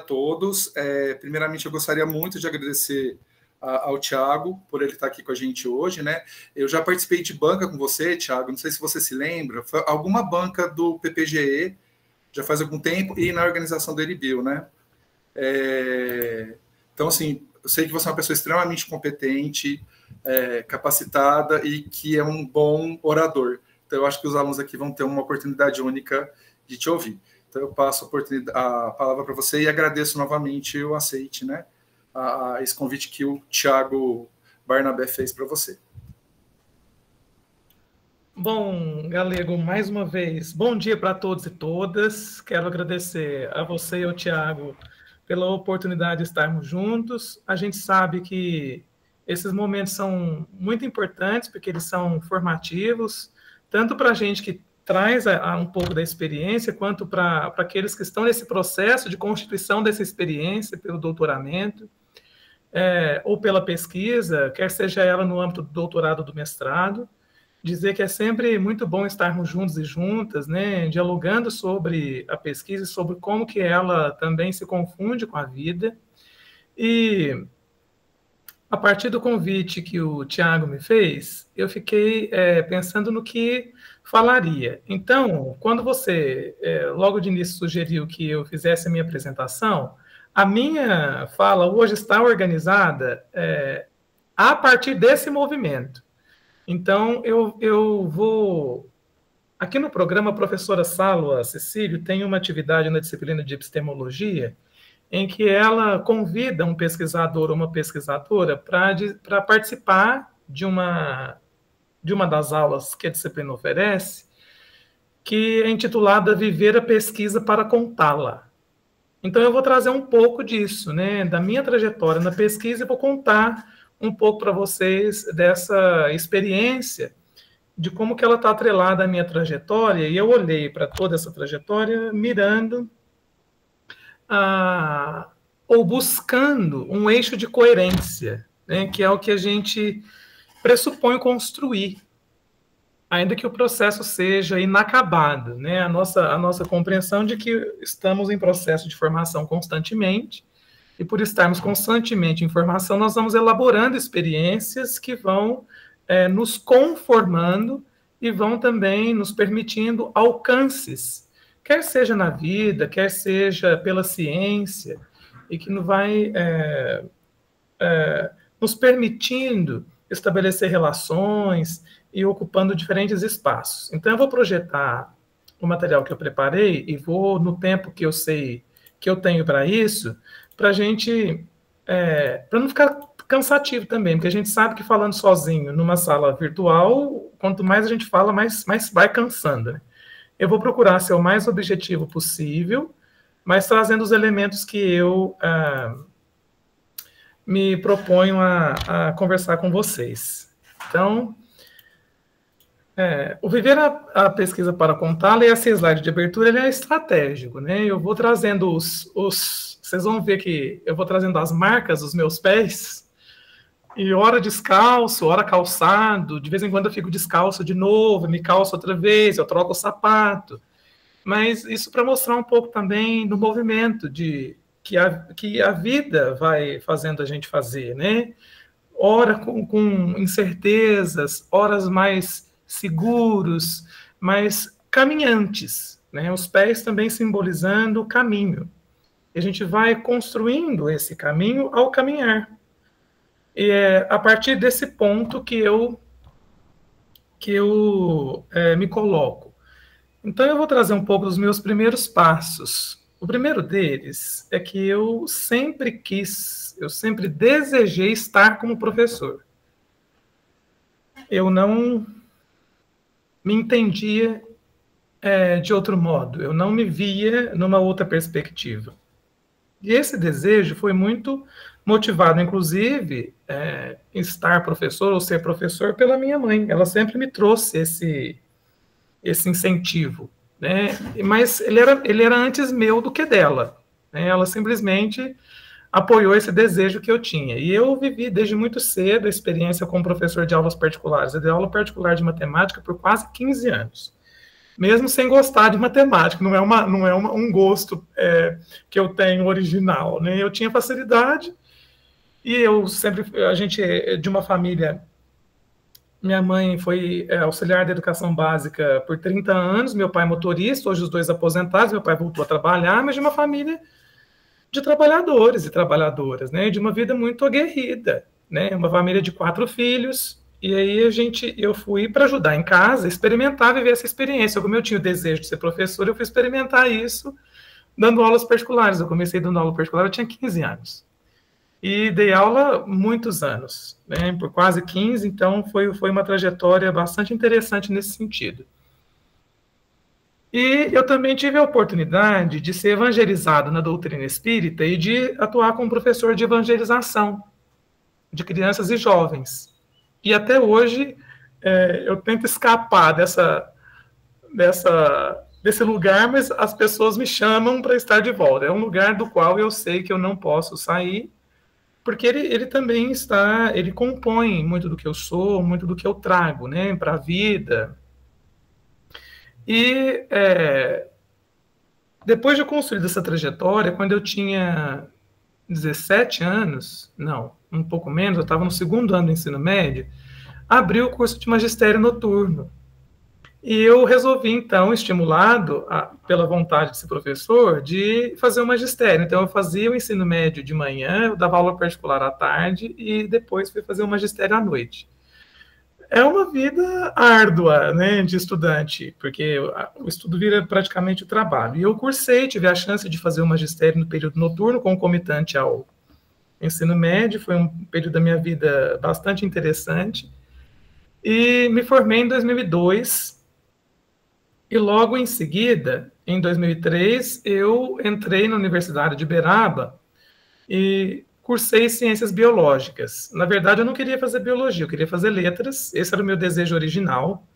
todos. Primeiramente, eu gostaria muito de agradecer ao Thiago por ele estar aqui com a gente hoje, né? Eu já participei de banca com você, Thiago, não sei se você se lembra, foi alguma banca do PPGE, já faz algum tempo, e na organização do Eribio, né? Então, assim, eu sei que você é uma pessoa extremamente competente, capacitada e que é um bom orador. Então, eu acho que os alunos aqui vão ter uma oportunidade única de te ouvir. Então, eu passo a palavra para você e agradeço novamente o aceite, né? A esse convite que o Thiago Barnabé fez para você. Bom, Galego, mais uma vez, bom dia para todos e todas. Quero agradecer a você e ao Thiago pela oportunidade de estarmos juntos. A gente sabe que esses momentos são muito importantes, porque eles são formativos, tanto para a gente que traz um pouco da experiência, quanto para aqueles que estão nesse processo de constituição dessa experiência pelo doutoramento, ou pela pesquisa, quer seja ela no âmbito do doutorado ou do mestrado. Dizer que é sempre muito bom estarmos juntos e juntas, né, dialogando sobre a pesquisa, sobre como que ela também se confunde com a vida. E a partir do convite que o Thiago me fez, eu fiquei pensando no que falaria. Então, quando você, logo de início, sugeriu que eu fizesse a minha apresentação, a minha fala hoje está organizada a partir desse movimento. Então, eu vou... Aqui no programa, a professora Sálua Cecílio tem uma atividade na disciplina de epistemologia em que ela convida um pesquisador ou uma pesquisadora para participar de uma das aulas que a disciplina oferece, que é intitulada Viver a Pesquisa para Contá-la. Então, eu vou trazer um pouco disso, né, da minha trajetória na pesquisa, e vou contar um pouco para vocês dessa experiência, de como que ela está atrelada à minha trajetória, e eu olhei para toda essa trajetória mirando ou buscando um eixo de coerência, né, que é o que a gente pressupõe construir, ainda que o processo seja inacabado, né, a nossa compreensão de que estamos em processo de formação constantemente, e por estarmos constantemente em formação, nós vamos elaborando experiências que vão nos conformando e vão também nos permitindo alcances, quer seja na vida, quer seja pela ciência, e que vai nos permitindo estabelecer relações e ocupando diferentes espaços. Então, eu vou projetar o material que eu preparei e vou, no tempo que eu sei que eu tenho para isso, para a gente, para não ficar cansativo também, porque a gente sabe que falando sozinho numa sala virtual, quanto mais a gente fala, mais vai cansando, né? Eu vou procurar ser o mais objetivo possível, mas trazendo os elementos que eu me proponho a conversar com vocês. Então, o Viver a Pesquisa para Contá-la, e esse slide de abertura, ele é estratégico, né? Eu vou trazendo vocês vão ver que eu vou trazendo as marcas dos meus pés, e hora descalço, hora calçado, de vez em quando eu fico descalço de novo, me calço outra vez, eu troco o sapato. Mas isso para mostrar um pouco também do movimento que a vida vai fazendo a gente fazer, né? Ora com incertezas, horas mais seguros, mais caminhantes, né? Os pés também simbolizando o caminho. E a gente vai construindo esse caminho ao caminhar. E é a partir desse ponto que eu me coloco. Então, eu vou trazer um pouco dos meus primeiros passos. O primeiro deles é que eu sempre desejei estar como professor. Eu não me entendia de outro modo, eu não me via numa outra perspectiva. E esse desejo foi muito motivado, inclusive, em estar professor ou ser professor pela minha mãe. Ela sempre me trouxe esse incentivo, né? Mas ele era antes meu do que dela, né? Ela simplesmente apoiou esse desejo que eu tinha. E eu vivi desde muito cedo a experiência como professor de aulas particulares. Eu dei aula particular de matemática por quase 15 anos. mesmo sem gostar de matemática, não é um gosto que eu tenho original, né? Eu tinha facilidade e a gente é de uma família, minha mãe foi auxiliar de educação básica por 30 anos, meu pai motorista, hoje os dois aposentados, meu pai voltou a trabalhar, mas de uma família de trabalhadores e trabalhadoras, né? De uma vida muito aguerrida, né? Uma família de 4 filhos. E aí eu fui para ajudar em casa, experimentar, viver essa experiência. Como eu tinha o desejo de ser professor, eu fui experimentar isso dando aulas particulares. Eu comecei dando aula particular, eu tinha 15 anos. E dei aula muitos anos, né? Por quase 15, então foi uma trajetória bastante interessante nesse sentido. E eu também tive a oportunidade de ser evangelizado na doutrina espírita e de atuar como professor de evangelização de crianças e jovens. E até hoje eu tento escapar desse lugar, mas as pessoas me chamam para estar de volta. É um lugar do qual eu sei que eu não posso sair, porque ele também ele compõe muito do que eu sou, muito do que eu trago, né, para a vida. E depois de construir essa trajetória, quando eu tinha 17 anos, não, um pouco menos, eu estava no 2º ano do ensino médio, abri o curso de magistério noturno. E eu resolvi, então, estimulado pela vontade de ser professor, de fazer o magistério. Então, eu fazia o ensino médio de manhã, eu dava aula particular à tarde e depois fui fazer o magistério à noite. É uma vida árdua, né, de estudante, porque o estudo vira praticamente o trabalho. E eu cursei, tive a chance de fazer o magistério no período noturno, concomitante ao ensino médio, foi um período da minha vida bastante interessante. E me formei em 2002, e logo em seguida, em 2003, eu entrei na Universidade de Uberaba e cursei ciências biológicas. Na verdade, eu não queria fazer biologia, eu queria fazer letras, esse era o meu desejo original,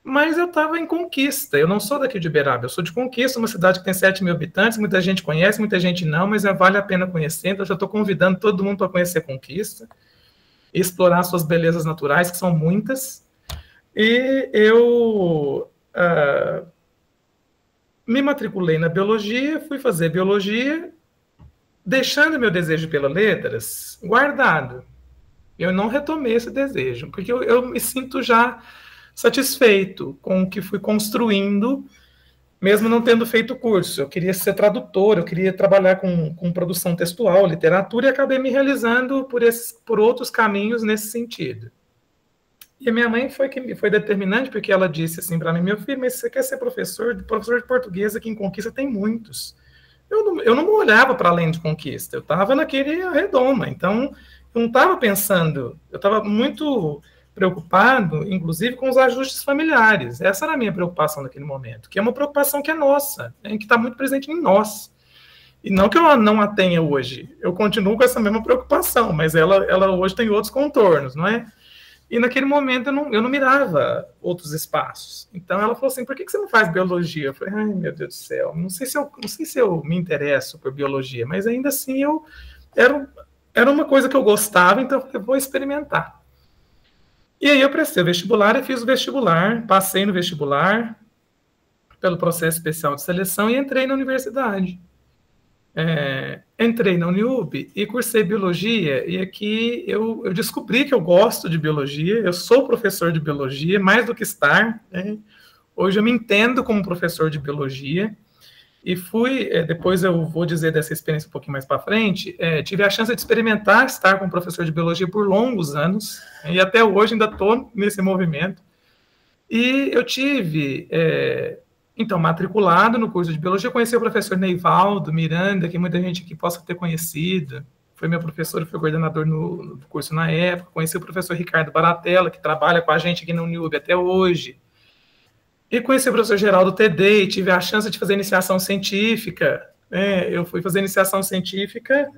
mas eu estava em Conquista, eu não sou daqui de Uberaba, eu sou de Conquista, uma cidade que tem 7 mil habitantes, muita gente conhece, muita gente não, mas vale a pena conhecer, então eu já estou convidando todo mundo para conhecer Conquista, e explorar suas belezas naturais, que são muitas, e eu me matriculei na biologia, fui fazer biologia, deixando meu desejo pela letras guardado. Eu não retomei esse desejo, porque eu me sinto já satisfeito com o que fui construindo, mesmo não tendo feito curso. Eu queria ser tradutor, eu queria trabalhar com produção textual, literatura, e acabei me realizando por outros caminhos nesse sentido. E a minha mãe foi determinante, porque ela disse assim para mim: meu filho, mas você quer ser professor de português aqui em Conquista? Tem muitos. Eu não olhava para além de Conquista, eu estava naquele arredoma, então eu não estava pensando, eu estava muito preocupado, inclusive, com os ajustes familiares. Essa era a minha preocupação naquele momento, que é uma preocupação que é nossa, né, que está muito presente em nós. E não que eu não a tenha hoje, eu continuo com essa mesma preocupação, mas ela hoje tem outros contornos, não é? E naquele momento eu não mirava outros espaços. Então ela falou assim: por que você não faz biologia? Eu falei: ai, meu Deus do céu, não sei se eu me interesso por biologia, mas ainda assim era uma coisa que eu gostava, então eu vou experimentar. E aí eu prestei o vestibular e fiz o vestibular, passei no vestibular pelo processo especial de seleção e entrei na universidade. Entrei na Uniub e cursei biologia, e aqui eu descobri que eu gosto de biologia, eu sou professor de biologia, mais do que estar, né? Hoje eu me entendo como professor de biologia, e depois eu vou dizer dessa experiência um pouquinho mais para frente, tive a chance de experimentar estar como professor de biologia por longos anos, e até hoje ainda estou nesse movimento, e eu tive... então, matriculado no curso de biologia, eu conheci o professor Neivaldo Miranda, que muita gente aqui possa ter conhecido. Foi meu professor, foi coordenador no curso na época. Conheci o professor Ricardo Baratella, que trabalha com a gente aqui na Uniub até hoje. E conheci o professor Geraldo Tedei, tive a chance de fazer iniciação científica. Eu fui fazer iniciação científica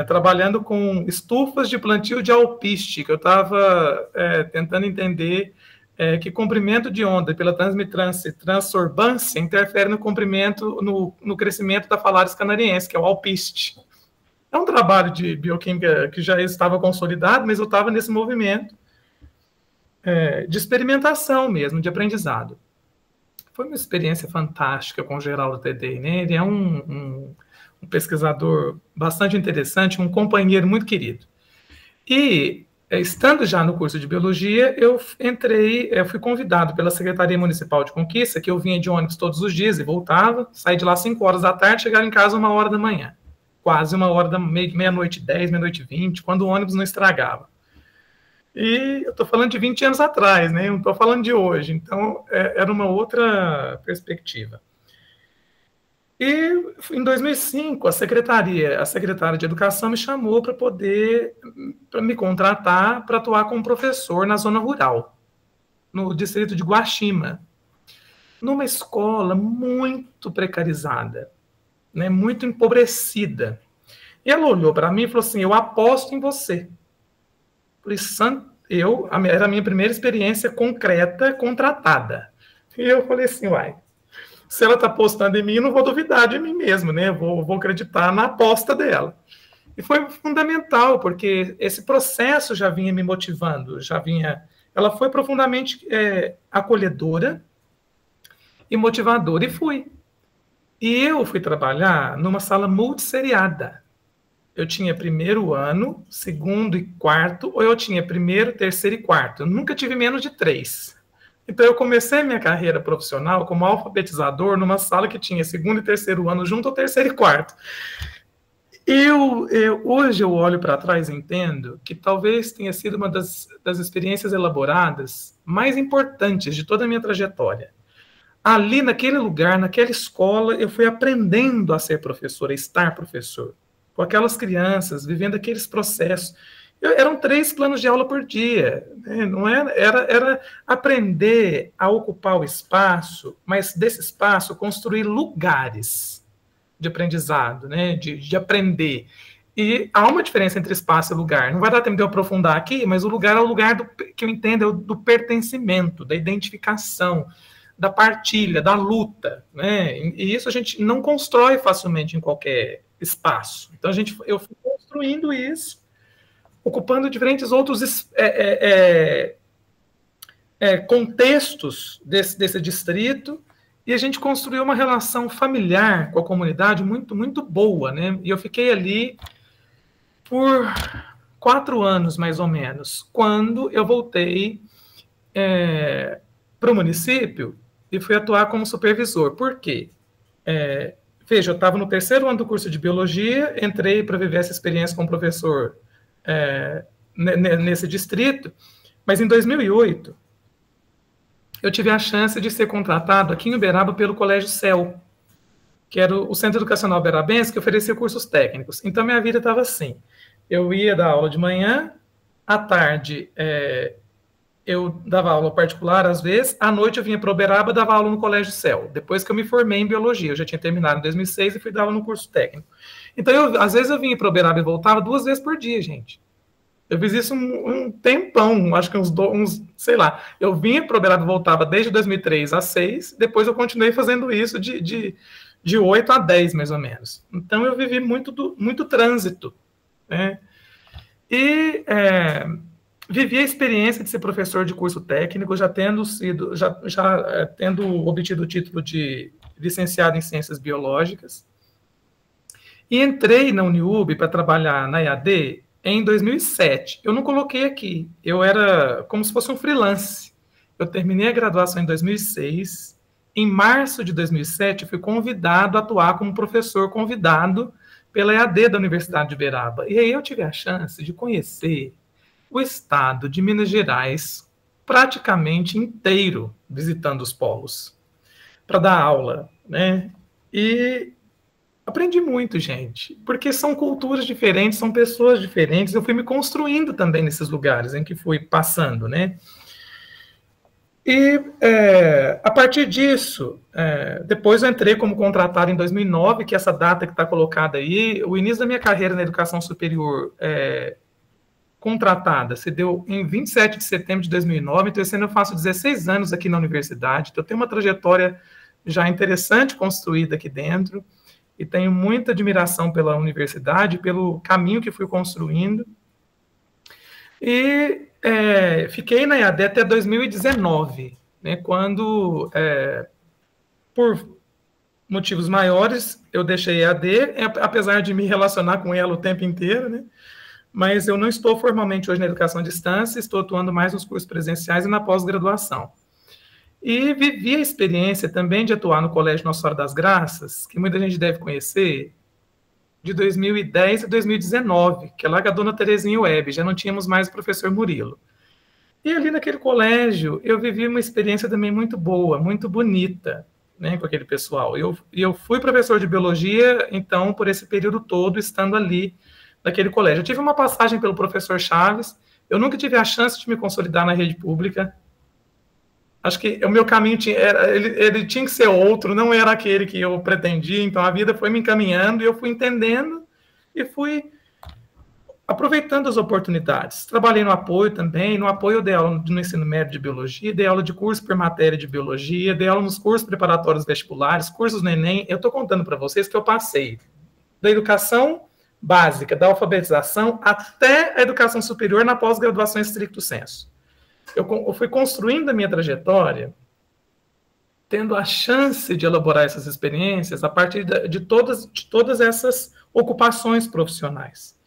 trabalhando com estufas de plantio de alpiste, que eu estava tentando entender que comprimento de onda pela transorbância interfere no comprimento, no crescimento da Phalaris canariense, que é o alpiste. É um trabalho de bioquímica que já estava consolidado, mas eu estava nesse movimento de experimentação mesmo, de aprendizado. foi uma experiência fantástica com o Geraldo Tedei, né? Ele é um pesquisador bastante interessante, um companheiro muito querido. E, estando já no curso de Biologia, eu fui convidado pela Secretaria Municipal de Conquista, que eu vinha de ônibus todos os dias e voltava, saí de lá 5 horas da tarde, chegava em casa 1 hora da manhã. Quase 1 hora da meia-noite 10, meia-noite 20, quando o ônibus não estragava. E eu estou falando de 20 anos atrás, né? Eu não estou falando de hoje. Então, era uma outra perspectiva. E em 2005, a secretária de Educação me chamou para me contratar para atuar como professor na zona rural, no distrito de Guaxima, numa escola muito precarizada, né? Muito empobrecida. E ela olhou para mim e falou assim: eu aposto em você. Era a minha primeira experiência concreta, contratada. E eu falei assim, uai, se ela está apostando em mim, eu não vou duvidar de mim mesmo, né? Vou acreditar na aposta dela. E foi fundamental, porque esse processo já vinha me motivando, ela foi profundamente acolhedora e motivadora, e fui. E eu fui trabalhar numa sala multisseriada. Eu tinha primeiro ano, segundo e quarto, ou eu tinha primeiro, terceiro e quarto. Eu nunca tive menos de 3. Então, eu comecei minha carreira profissional como alfabetizador numa sala que tinha segundo e terceiro ano junto ao terceiro e quarto. Hoje eu olho para trás e entendo que talvez tenha sido uma das experiências elaboradas mais importantes de toda a minha trajetória. Ali, naquele lugar, naquela escola, eu fui aprendendo a ser professor, a estar professor, com aquelas crianças, vivendo aqueles processos. Eram 3 planos de aula por dia, né? Não era aprender a ocupar o espaço, mas desse espaço construir lugares de aprendizado, né? de aprender. E há uma diferença entre espaço e lugar. Não vai dar tempo de eu aprofundar aqui, mas o lugar é o lugar que eu entendo, é do pertencimento, da identificação, da partilha, da luta, né? E isso a gente não constrói facilmente em qualquer espaço. Então, eu fui construindo isso, ocupando diferentes outros contextos desse distrito, e a gente construiu uma relação familiar com a comunidade muito, muito boa, né? E eu fiquei ali por 4 anos, mais ou menos, quando eu voltei para o município e fui atuar como supervisor. Por quê? Veja, eu estava no terceiro ano do curso de Biologia, entrei para viver essa experiência como professor nesse distrito, mas em 2008, eu tive a chance de ser contratado aqui em Uberaba pelo Colégio CEL, que era o Centro Educacional Uberabense, que oferecia cursos técnicos. Então, minha vida estava assim. Eu ia dar aula de manhã, à tarde eu dava aula particular, às vezes, à noite eu vinha para Uberaba, dava aula no Colégio CEL, depois que eu me formei em Biologia. Eu já tinha terminado em 2006 e fui dar aula no curso técnico. Então, às vezes eu vinha para Uberaba e voltava 2 vezes por dia, gente. Eu fiz isso um tempão, acho que sei lá. Eu vinha para Uberaba e voltava desde 2003 a 2006, depois eu continuei fazendo isso de 8 a 10, mais ou menos. Então, eu vivi muito trânsito, né? E vivi a experiência de ser professor de curso técnico, já tendo obtido o título de licenciado em Ciências Biológicas. E entrei na Uniub para trabalhar na EAD em 2007. Eu não coloquei aqui, eu era como se fosse um freelance. Eu terminei a graduação em 2006. Em março de 2007, fui convidado a atuar como professor convidado pela EAD da Universidade de Uberaba. E aí eu tive a chance de conhecer o estado de Minas Gerais praticamente inteiro, visitando os polos, para dar aula, né? E aprendi muito, gente, porque são culturas diferentes, são pessoas diferentes. Eu fui me construindo também nesses lugares em que fui passando, né? E a partir disso, depois eu entrei como contratado em 2009, que é essa data que está colocada aí. O início da minha carreira na educação superior contratada se deu em 27 de setembro de 2009, então esse ano eu faço 16 anos aqui na universidade, então eu tenho uma trajetória já interessante construída aqui dentro, e tenho muita admiração pela universidade, pelo caminho que fui construindo. E fiquei na EAD até 2019, né, quando por motivos maiores, eu deixei a EAD, apesar de me relacionar com ela o tempo inteiro, né? Mas eu não estou formalmente hoje na educação à distância, estou atuando mais nos cursos presenciais e na pós-graduação. E vivi a experiência também de atuar no Colégio Nossa Senhora das Graças, que muita gente deve conhecer, de 2010 a 2019, que é lá com a dona Terezinha Web, já não tínhamos mais o professor Murilo. E ali naquele colégio, eu vivi uma experiência também muito boa, muito bonita, né, com aquele pessoal. Eu fui professor de biologia, então, por esse período todo, estando ali naquele colégio. Eu tive uma passagem pelo professor Chaves, eu nunca tive a chance de me consolidar na rede pública. Acho que o meu caminho ele tinha que ser outro, não era aquele que eu pretendia, então a vida foi me encaminhando e eu fui entendendo e fui aproveitando as oportunidades. Trabalhei no apoio também, no apoio eu dei aula no ensino médio de biologia, dei aula de curso por matéria de biologia, dei aula nos cursos preparatórios vestibulares, cursos no Enem. Eu estou contando para vocês que eu passei da educação básica, da alfabetização, até a educação superior na pós-graduação em stricto sensu. Eu fui construindo a minha trajetória, tendo a chance de elaborar essas experiências a partir de todas essas ocupações profissionais.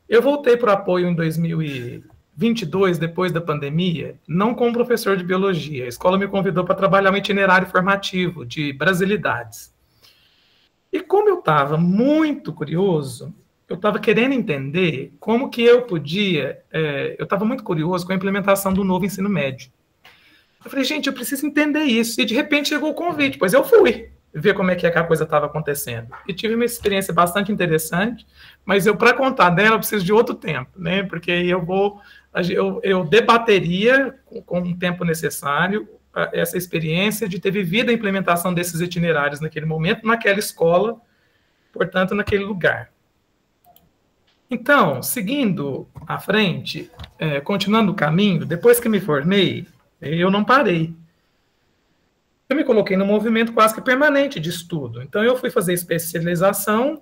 Eu voltei para o apoio em 2022, depois da pandemia, não como professor de biologia. A escola me convidou para trabalhar um itinerário formativo de brasilidades. E como eu estava muito curioso, eu estava querendo entender como que eu podia... eu estava muito curioso com a implementação do novo ensino médio. Eu falei, gente, eu preciso entender isso. E de repente chegou o convite, pois eu fui ver como é que a coisa estava acontecendo. E tive uma experiência bastante interessante, mas para contar dela eu preciso de outro tempo, né? Porque eu debateria com o tempo necessário essa experiência de ter vivido a implementação desses itinerários naquele momento, naquela escola, portanto, naquele lugar. Então, seguindo à frente, continuando o caminho, depois que me formei, eu não parei. Eu me coloquei num movimento quase que permanente de estudo. Então, eu fui fazer especialização,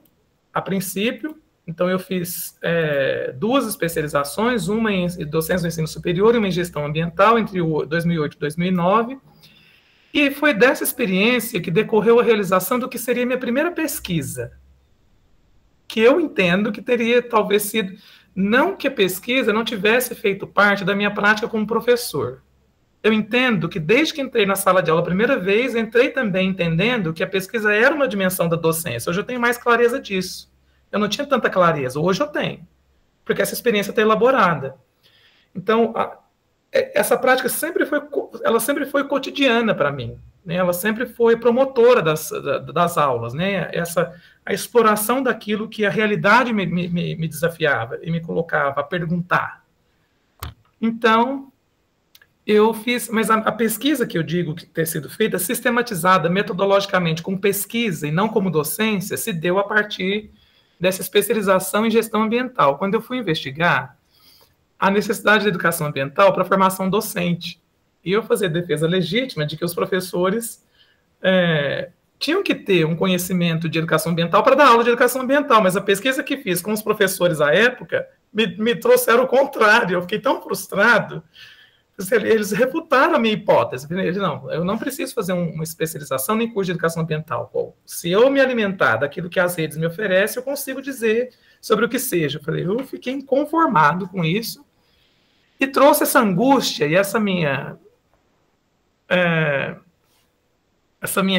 a princípio. Então, eu fiz 2 especializações, uma em docência do ensino superior e uma em gestão ambiental, entre 2008 e 2009. E foi dessa experiência que decorreu a realização do que seria minha primeira pesquisa, que eu entendo que teria talvez sido... Não que a pesquisa não tivesse feito parte da minha prática como professor. Eu entendo que desde que entrei na sala de aula a primeira vez, entrei também entendendo que a pesquisa era uma dimensão da docência. Hoje eu tenho mais clareza disso. Eu não tinha tanta clareza, hoje eu tenho, porque essa experiência está elaborada. Então, essa prática sempre foi cotidiana para mim, né? Ela sempre foi promotora das aulas, né? A exploração daquilo que a realidade me desafiava e me colocava a perguntar. Então, eu fiz, mas a pesquisa que eu digo que ter sido feita, sistematizada metodologicamente como pesquisa e não como docência, se deu a partir dessa especialização em gestão ambiental. Quando eu fui investigar a necessidade da educação ambiental para a formação docente, e eu fazia defesa legítima de que os professores tinham que ter um conhecimento de educação ambiental para dar aula de educação ambiental, mas a pesquisa que fiz com os professores à época me trouxeram o contrário. Eu fiquei tão frustrado. Eles refutaram a minha hipótese. Não, eu não preciso fazer uma especialização nem curso de educação ambiental. Se eu me alimentar daquilo que as redes me oferecem, eu consigo dizer sobre o que seja. Eu fiquei inconformado com isso e trouxe essa angústia e essa minha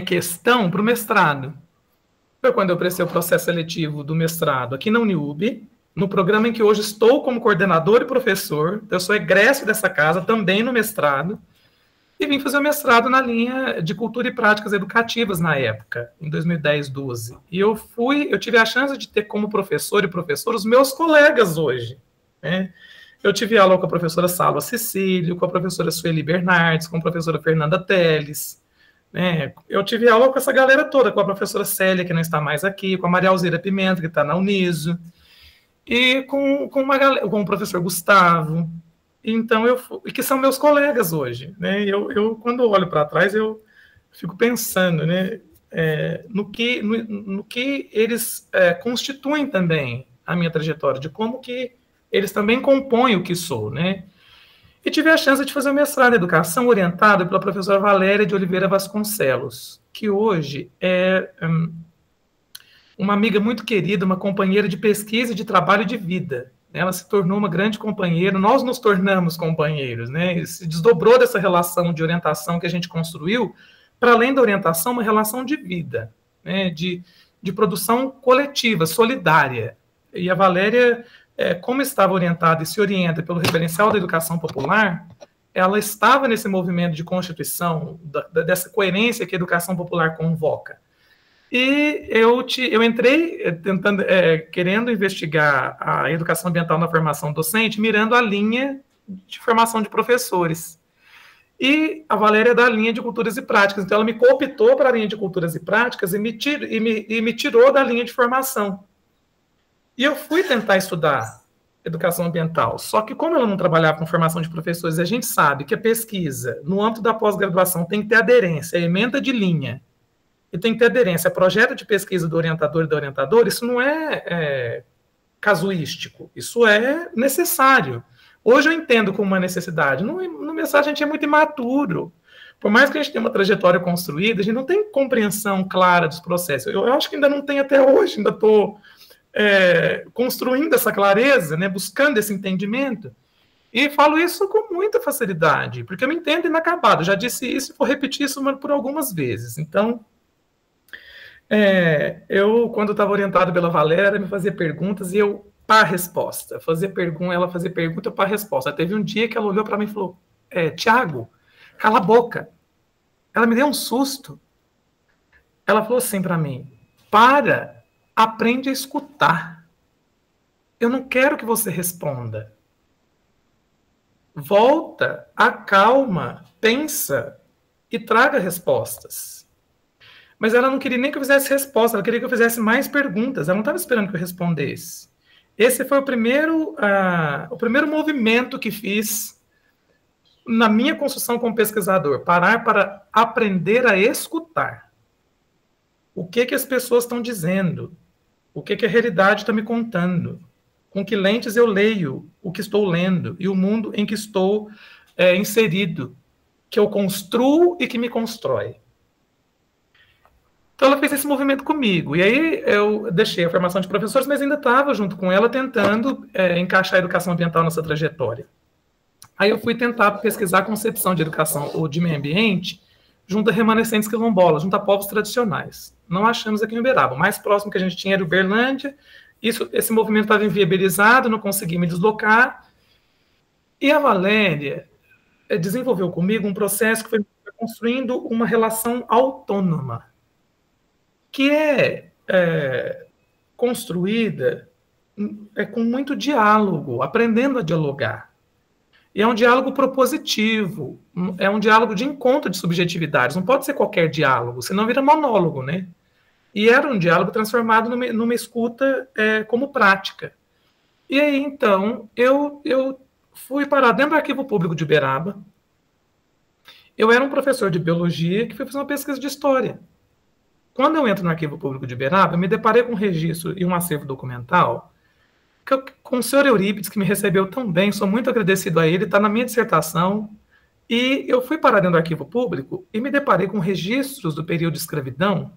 questão para o mestrado. Foi quando eu prestei o processo seletivo do mestrado aqui na Uniub, no programa em que hoje estou como coordenador e professor. Eu sou egresso dessa casa, também no mestrado, e vim fazer o mestrado na linha de cultura e práticas educativas na época, em 2010, 12. E eu tive a chance de ter como professor e professor os meus colegas hoje, né? Eu tive aula com a professora Salva Cecílio, com a professora Sueli Bernardes, com a professora Fernanda Teles, né? Eu tive aula com essa galera toda, com a professora Célia, que não está mais aqui, com a Maria Alzira Pimenta, que está na Uniso, e com o professor Gustavo. Então, que são meus colegas hoje, né? Eu quando olho para trás, eu fico pensando, né, no que eles constituem também a minha trajetória, de como que eles também compõem o que sou, né? E tive a chance de fazer um mestrado em educação orientado pela professora Valéria de Oliveira Vasconcelos, que hoje é uma amiga muito querida, uma companheira de pesquisa, de trabalho e de vida. Ela se tornou uma grande companheira, nós nos tornamos companheiros, né? E se desdobrou dessa relação de orientação que a gente construiu, para além da orientação, uma relação de vida, né? De produção coletiva, solidária. E a Valéria, como estava orientada e se orienta pelo referencial da educação popular, ela estava nesse movimento de constituição, dessa coerência que a educação popular convoca. E eu entrei querendo investigar a educação ambiental na formação docente, mirando a linha de formação de professores. E a Valéria é da linha de culturas e práticas, então ela me cooptou para a linha de culturas e práticas e me tirou da linha de formação. E eu fui tentar estudar educação ambiental, só que como ela não trabalhava com formação de professores, a gente sabe que a pesquisa, no âmbito da pós-graduação, tem que ter aderência, emenda de linha, e tem que ter aderência a projeto de pesquisa do orientador e da orientadora. Isso não é casuístico, isso é necessário. Hoje eu entendo como uma necessidade. No mestrado a gente é muito imaturo. Por mais que a gente tenha uma trajetória construída, a gente não tem compreensão clara dos processos. Eu acho que ainda não tem até hoje, ainda estou construindo essa clareza, né, buscando esse entendimento. E falo isso com muita facilidade, porque eu me entendo inacabado. Já disse isso e vou repetir isso por algumas vezes. Então, eu, quando estava orientado pela Valéria, me fazia perguntas e eu, pá, resposta. Ela fazia pergunta, pá, resposta. Teve um dia que ela olhou para mim e falou, Tiago, cala a boca. Ela me deu um susto. Ela falou assim para mim, aprende a escutar. Eu não quero que você responda. Volta, acalma, pensa e traga respostas. Mas ela não queria nem que eu fizesse resposta, ela queria que eu fizesse mais perguntas. Ela não estava esperando que eu respondesse. Esse foi o primeiro movimento que fiz na minha construção como pesquisador. Parar para aprender a escutar. O que as pessoas estão dizendo? O que a realidade está me contando? Com que lentes eu leio o que estou lendo e o mundo em que estou inserido, que eu construo e que me constrói. Então ela fez esse movimento comigo. E aí eu deixei a formação de professores, mas ainda estava junto com ela tentando encaixar a educação ambiental nessa trajetória. Aí eu fui tentar pesquisar a concepção de educação ou de meio ambiente junto a remanescentes quilombolas, junto a povos tradicionais. Não achamos aqui em Uberaba. O mais próximo que a gente tinha era Uberlândia. Esse movimento estava inviabilizado, não consegui me deslocar. E a Valéria desenvolveu comigo um processo que foi construindo uma relação autônoma, que é construída com muito diálogo, aprendendo a dialogar. E é um diálogo propositivo, é um diálogo de encontro de subjetividades, não pode ser qualquer diálogo, senão vira monólogo, né? E era um diálogo transformado numa escuta como prática. E aí, então, eu fui parar dentro do Arquivo Público de Uberaba. Eu era um professor de biologia que foi fazer uma pesquisa de história. Quando eu entro no Arquivo Público de Uberaba, eu me deparei com um registro e um acervo documental com o senhor Eurípides, que me recebeu tão bem, sou muito agradecido a ele, está na minha dissertação, e eu fui parar dentro do Arquivo Público e me deparei com registros do período de escravidão,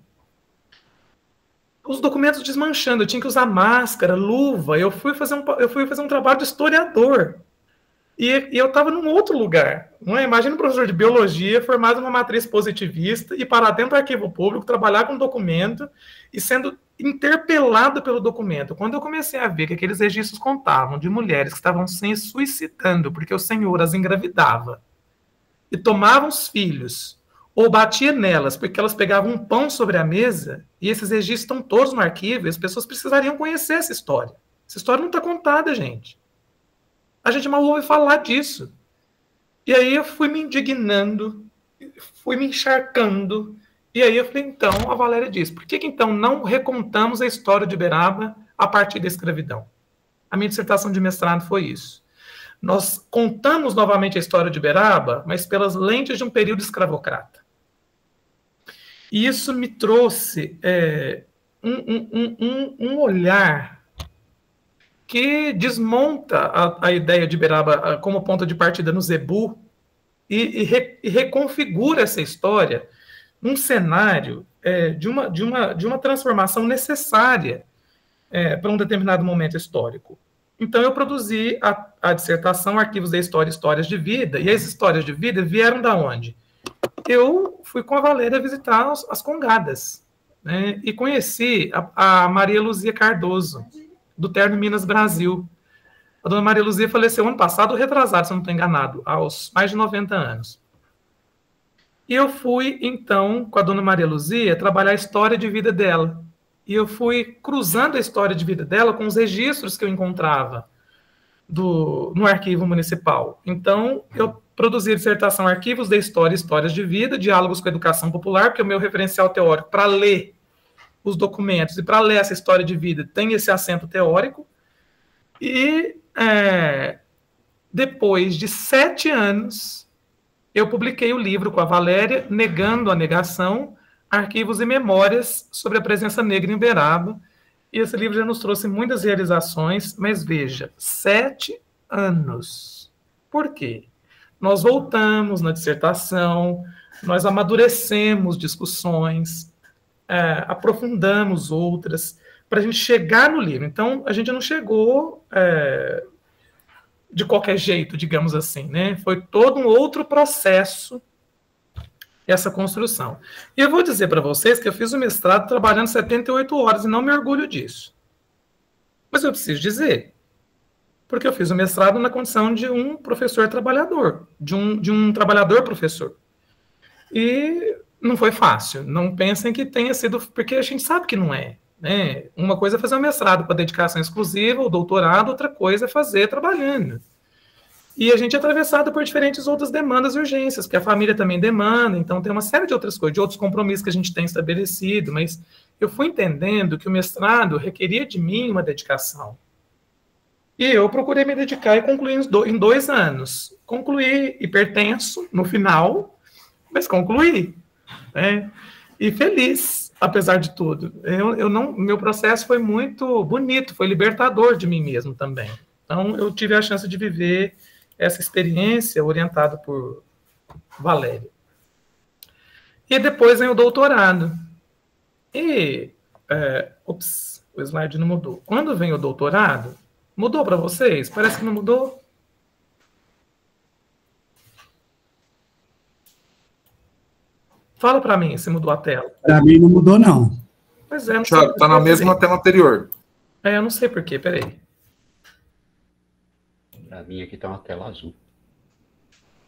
os documentos desmanchando, eu tinha que usar máscara, luva, eu fui fazer um trabalho de historiador, e eu estava num outro lugar, não é? Imagina um professor de biologia formado numa matriz positivista e parar dentro do Arquivo Público, trabalhar com documento e sendo interpelado pelo documento. Quando eu comecei a ver que aqueles registros contavam de mulheres que estavam se suicidando porque o Senhor as engravidava e tomavam os filhos ou batia nelas porque elas pegavam um pão sobre a mesa, e esses registros estão todos no arquivo, e as pessoas precisariam conhecer essa história. Essa história não está contada, gente. A gente mal ouve falar disso. E aí eu fui me indignando, fui me encharcando. E aí eu falei, então, a Valéria diz, por que então não recontamos a história de Uberaba a partir da escravidão? A minha dissertação de mestrado foi isso. Nós contamos novamente a história de Uberaba, mas pelas lentes de um período escravocrata. E isso me trouxe um olhar que desmonta a ideia de Uberaba como ponto de partida no Zebu e reconfigura essa história num cenário de uma transformação necessária para um determinado momento histórico. Então, eu produzi a dissertação Arquivos da História, Histórias de Vida, e as histórias de vida vieram da onde? Eu fui com a Valéria visitar as Congadas, né, e conheci a Maria Luzia Cardoso, do Terno Minas Brasil. A dona Maria Luzia faleceu ano passado, ou retrasado, se eu não estou enganado, aos mais de 90 anos. E eu fui, então, com a dona Maria Luzia, trabalhar a história de vida dela. E eu fui cruzando a história de vida dela com os registros que eu encontrava no arquivo municipal. Então, eu produzi a dissertação Arquivos da História, Histórias de Vida, Diálogos com a Educação Popular, porque o meu referencial teórico para ler os documentos e para ler essa história de vida tem esse acento teórico. E depois de 7 anos, eu publiquei o livro com a Valéria, Negando a Negação, Arquivos e Memórias sobre a Presença Negra em Uberaba. E esse livro já nos trouxe muitas realizações, mas veja, 7 anos. Por quê? Nós voltamos na dissertação, nós amadurecemos discussões, aprofundamos outras, para a gente chegar no livro. Então, a gente não chegou de qualquer jeito, digamos assim, né? Foi todo um outro processo essa construção. E eu vou dizer para vocês que eu fiz o mestrado trabalhando 78 horas e não me orgulho disso. Mas eu preciso dizer, porque eu fiz o mestrado na condição de um professor trabalhador, de um trabalhador professor. E não foi fácil. Não pensem que tenha sido, porque a gente sabe que não é. Né? Uma coisa é fazer um mestrado para dedicação exclusiva, o doutorado, outra coisa é fazer trabalhando. E a gente é atravessado por diferentes outras demandas e urgências, porque a família também demanda, então tem uma série de outras coisas, de outros compromissos que a gente tem estabelecido, mas eu fui entendendo que o mestrado requeria de mim uma dedicação. E eu procurei me dedicar e concluí em 2 anos. Concluí hipertenso no final, mas concluí. Né? E feliz, apesar de tudo. Meu processo foi muito bonito, foi libertador de mim mesmo também. Então, eu tive a chance de viver essa experiência orientada por Valéria. E depois vem o doutorado. E, o slide não mudou. Quando vem o doutorado, mudou para vocês? Parece que não mudou. Fala para mim se mudou a tela. Para mim não mudou, não. Pois é, não sei. Está na mesma tela anterior. Eu não sei por quê, peraí. Para mim aqui está uma tela azul.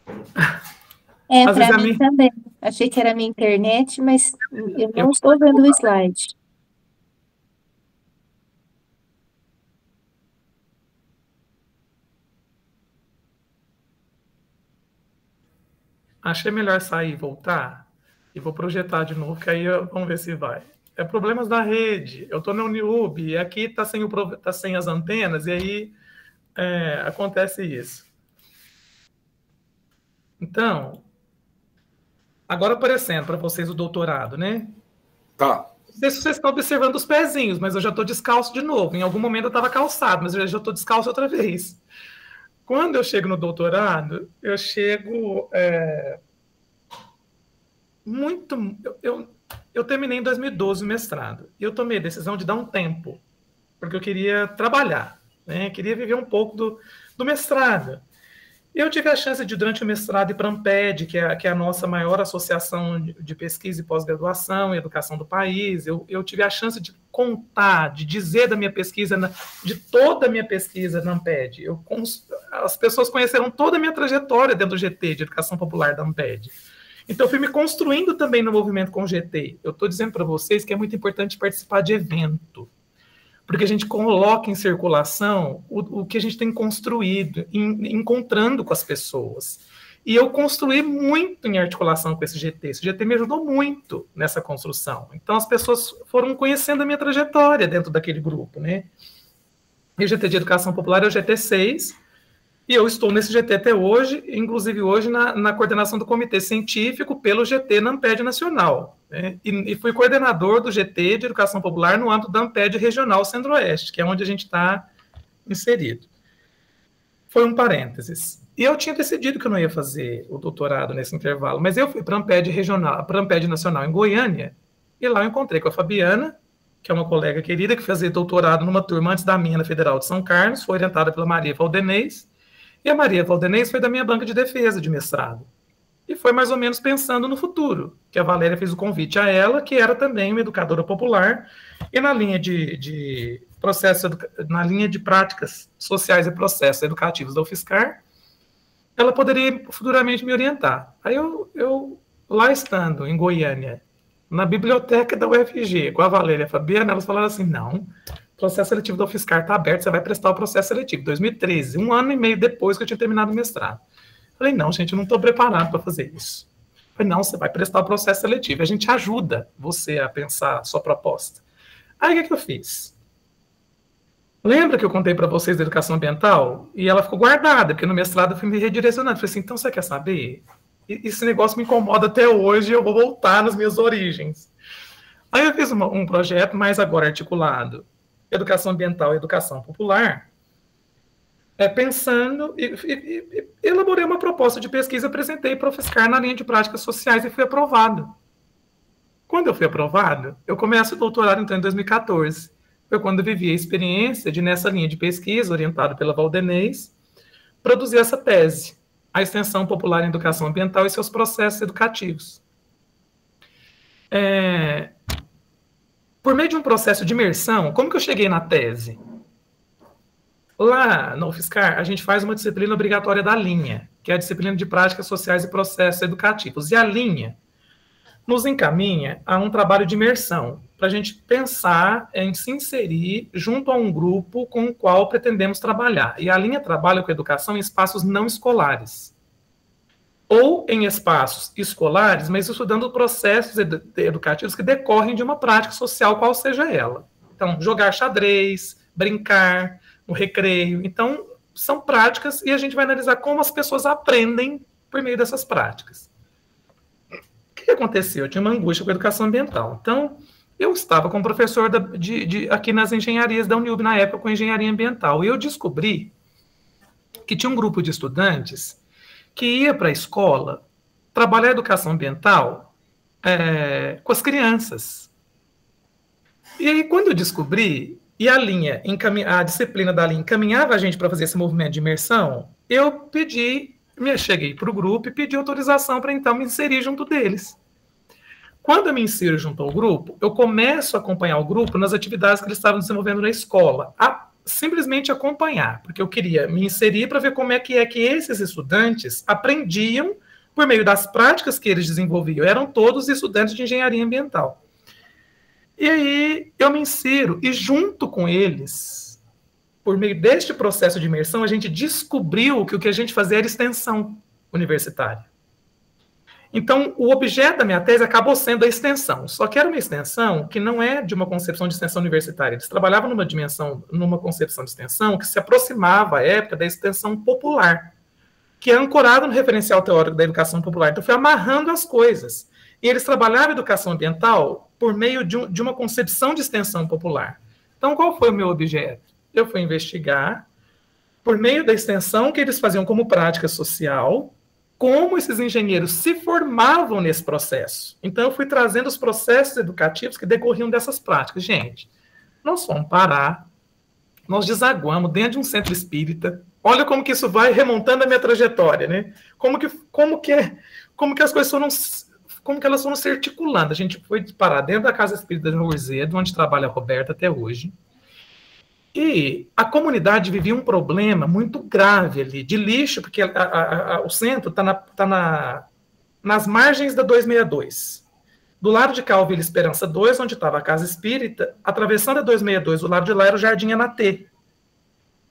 Para mim também. Achei que era a minha internet, mas eu não estou vendo o slide. Achei melhor sair e voltar. E vou projetar de novo, que aí vamos ver se vai. É problemas da rede. Eu estou na Uniub, e aqui está sem as antenas, e aí acontece isso. Então, agora aparecendo para vocês o doutorado, né? Tá. Não sei se vocês estão observando os pezinhos, mas eu já estou descalço de novo. Em algum momento eu estava calçado, mas eu já estou descalço outra vez. Quando eu chego no doutorado, eu chego Eu terminei em 2012 o mestrado. E eu tomei a decisão de dar um tempo, porque eu queria trabalhar, né? Queria viver um pouco do mestrado. Eu tive a chance de, durante o mestrado, ir para a Amped, que é a nossa maior associação de pesquisa e pós-graduação e educação do país. Eu tive a chance de contar, de dizer da minha pesquisa, de toda a minha pesquisa na Amped. As pessoas conheceram toda a minha trajetória dentro do GT, de Educação Popular da Amped. Então, eu fui me construindo também no movimento com o GT. Eu estou dizendo para vocês que é muito importante participar de evento, porque a gente coloca em circulação o que a gente tem construído, encontrando com as pessoas. E eu construí muito em articulação com esse GT. Esse GT me ajudou muito nessa construção. Então, as pessoas foram conhecendo a minha trajetória dentro daquele grupo, né? E o GT de Educação Popular é o GT6, e eu estou nesse GT até hoje, inclusive hoje na coordenação do Comitê Científico pelo GT na Amped Nacional. Né? E fui coordenador do GT de Educação Popular no âmbito da Amped Regional Centro-Oeste, que é onde a gente está inserido. Foi um parênteses. E eu tinha decidido que eu não ia fazer o doutorado nesse intervalo, mas eu fui para a Amped regional, para a Amped Nacional em Goiânia, e lá eu encontrei com a Fabiana, que é uma colega querida, que fazia doutorado numa turma antes da minha na Federal de São Carlos, foi orientada pela Maria Valdenez, e a Maria Valdenez foi da minha banca de defesa de mestrado. E foi mais ou menos pensando no futuro, que a Valéria fez o convite a ela, que era também uma educadora popular, e na linha de na linha de práticas sociais e processos educativos da UFSCar, ela poderia futuramente me orientar. Aí eu lá estando em Goiânia, na biblioteca da UFG, com a Valéria e a Fabiana, elas falaram assim, não, o processo seletivo da UFSCar está aberto, você vai prestar o processo seletivo. 2013, 1 ano e meio depois que eu tinha terminado o mestrado. Falei, não, gente, eu não estou preparado para fazer isso. Falei, não, você vai prestar o processo seletivo, a gente ajuda você a pensar a sua proposta. Aí, o que eu fiz? Lembra que eu contei para vocês da educação ambiental? E ela ficou guardada, porque no mestrado eu fui me redirecionando. Falei assim, então você quer saber? Esse negócio me incomoda até hoje, eu vou voltar nas minhas origens. Aí eu fiz um projeto, mais agora articulado, educação ambiental e educação popular, pensando e elaborei uma proposta de pesquisa, apresentei para o UFSCar na linha de práticas sociais e fui aprovado. Quando eu fui aprovado, eu começo o doutorado então em 2014. Foi quando eu vivi a experiência de, nessa linha de pesquisa, orientado pela Valdenez, produzir essa tese, a extensão popular em educação ambiental e seus processos educativos. Por meio de um processo de imersão, como que eu cheguei na tese? Lá na UFSCar, a gente faz uma disciplina obrigatória da linha, que é a disciplina de práticas sociais e processos educativos. E a linha nos encaminha a um trabalho de imersão, para a gente pensar em se inserir junto a um grupo com o qual pretendemos trabalhar. E a linha trabalha com educação em espaços não escolares. Ou em espaços escolares, mas estudando processos educativos que decorrem de uma prática social, qual seja ela. Então, jogar xadrez, brincar, no recreio. Então, são práticas e a gente vai analisar como as pessoas aprendem por meio dessas práticas. O que aconteceu? Eu tinha uma angústia com a educação ambiental. Então, eu estava com um professor aqui nas engenharias da Uniub, na época, com engenharia ambiental, e eu descobri que tinha um grupo de estudantes que ia para a escola trabalhar a educação ambiental com as crianças. E aí, quando eu descobri, e a disciplina da linha encaminhava a gente para fazer esse movimento de imersão, eu cheguei para o grupo e pedi autorização para, então, me inserir junto deles. Quando eu me insiro junto ao grupo, eu começo a acompanhar o grupo nas atividades que eles estavam desenvolvendo na escola, simplesmente acompanhar, porque eu queria me inserir para ver como é que esses estudantes aprendiam por meio das práticas que eles desenvolviam. Eram todos estudantes de engenharia ambiental. E aí eu me insiro, e junto com eles, por meio deste processo de imersão, a gente descobriu que o que a gente fazia era extensão universitária. Então, o objeto da minha tese acabou sendo a extensão, só que era uma extensão que não é de uma concepção de extensão universitária. Eles trabalhavam numa concepção de extensão que se aproximava à época da extensão popular, que é ancorada no referencial teórico da educação popular. Então, foi amarrando as coisas. E eles trabalhavam a educação ambiental por meio de uma concepção de extensão popular. Então, qual foi o meu objeto? Eu fui investigar, por meio da extensão que eles faziam como prática social, como esses engenheiros se formavam nesse processo. Então, eu fui trazendo os processos educativos que decorriam dessas práticas. Gente, nós fomos parar, nós desaguamos dentro de um centro espírita. Olha como que isso vai remontando a minha trajetória, né? Como que as coisas foram, como que elas foram se articulando. A gente foi parar dentro da Casa Espírita de Urzedo, onde trabalha a Roberta até hoje. E a comunidade vivia um problema muito grave ali, de lixo, porque o centro está nas margens da 262. Do lado de cá, o Vila Esperança 2, onde estava a Casa Espírita, atravessando a 262, do lado de lá era o Jardim Anatê.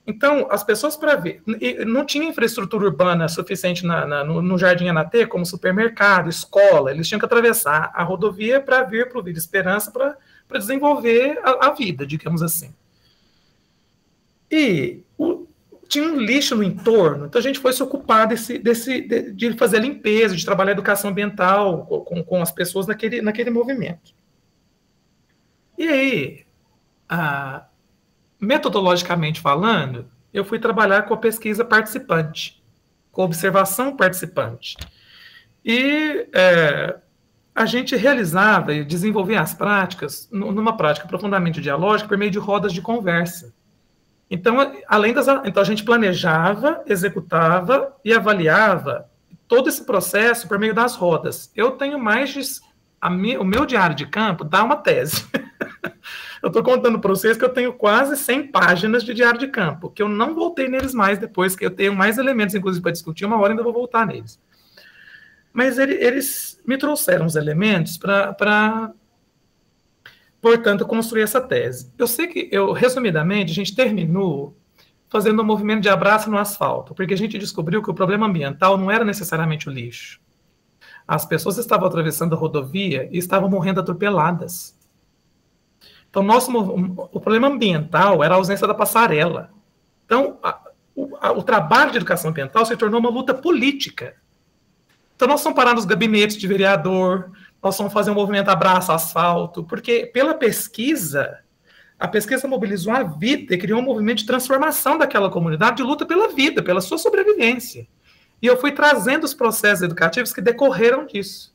Então, as pessoas para ver, não tinha infraestrutura urbana suficiente no Jardim Anatê, como supermercado, escola, eles tinham que atravessar a rodovia para vir para o Vila Esperança para desenvolver a vida, digamos assim. E tinha um lixo no entorno, então a gente foi se ocupar de fazer a limpeza, de trabalhar a educação ambiental com as pessoas naquele movimento. E aí, metodologicamente falando, eu fui trabalhar com a pesquisa participante, com a observação participante. E a gente realizava e desenvolvia as práticas numa prática profundamente dialógica por meio de rodas de conversa. Então, então a gente planejava, executava e avaliava todo esse processo por meio das rodas. Eu tenho mais de... o meu diário de campo dá uma tese. Eu estou contando para vocês que eu tenho quase 100 páginas de diário de campo, que eu não voltei neles mais depois, que eu tenho mais elementos, inclusive, para discutir, uma hora ainda vou voltar neles. Mas eles me trouxeram os elementos para, portanto, construir essa tese. Eu sei que, resumidamente, a gente terminou fazendo um movimento de abraço no asfalto, porque a gente descobriu que o problema ambiental não era necessariamente o lixo. As pessoas estavam atravessando a rodovia e estavam morrendo atropeladas. Então, o problema ambiental era a ausência da passarela. Então, o trabalho de educação ambiental se tornou uma luta política. Então, nós vamos parar nos gabinetes de vereador, nós vamos fazer um movimento abraço asfalto, porque pela pesquisa, a pesquisa mobilizou a vida e criou um movimento de transformação daquela comunidade, de luta pela vida, pela sua sobrevivência. E eu fui trazendo os processos educativos que decorreram disso.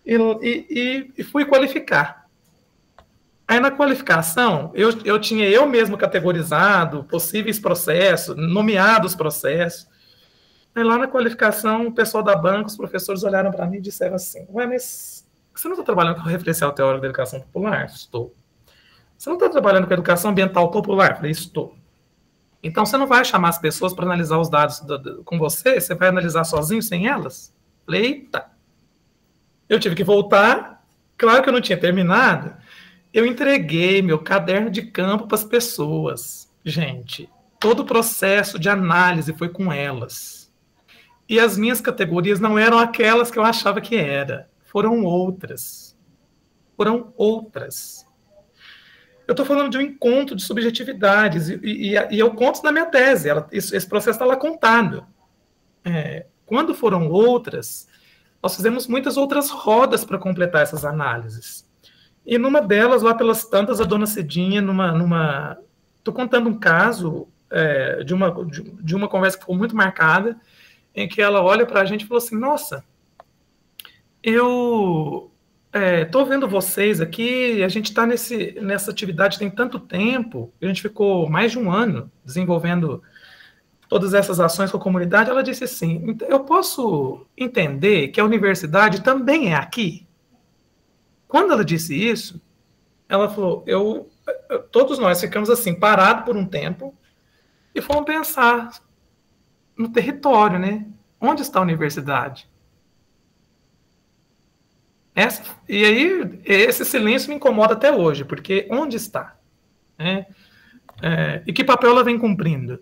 E fui qualificar. Aí, na qualificação, eu tinha eu mesmo categorizado possíveis processos, nomeado os processos. Aí, lá na qualificação, o pessoal da banca, os professores olharam para mim e disseram assim: ué, mas você não está trabalhando com o referencial teórico da educação popular? Estou. Você não está trabalhando com a educação ambiental popular? Falei, estou. Então, você não vai chamar as pessoas para analisar os dados com você? Você vai analisar sozinho, sem elas? Falei, eita. Eu tive que voltar. Claro que eu não tinha terminado. Eu entreguei meu caderno de campo para as pessoas. Gente, todo o processo de análise foi com elas. E as minhas categorias não eram aquelas que eu achava que era. Foram outras. Foram outras. Eu estou falando de um encontro de subjetividades, e eu conto na minha tese, esse processo está lá contado. Quando foram outras, nós fizemos muitas outras rodas para completar essas análises. E numa delas, lá pelas tantas, a dona Cidinha, estou contando um caso de uma conversa que ficou muito marcada, em que ela olha para a gente e falou assim: nossa, eu estou vendo vocês aqui, a gente está nessa atividade tem tanto tempo, a gente ficou mais de um ano desenvolvendo todas essas ações com a comunidade. Ela disse assim: eu posso entender que a universidade também é aqui? Quando ela disse isso, ela falou, todos nós ficamos assim, parados por um tempo, e fomos pensar no território, né? Onde está a universidade? E aí, esse silêncio me incomoda até hoje, porque onde está? E que papel ela vem cumprindo?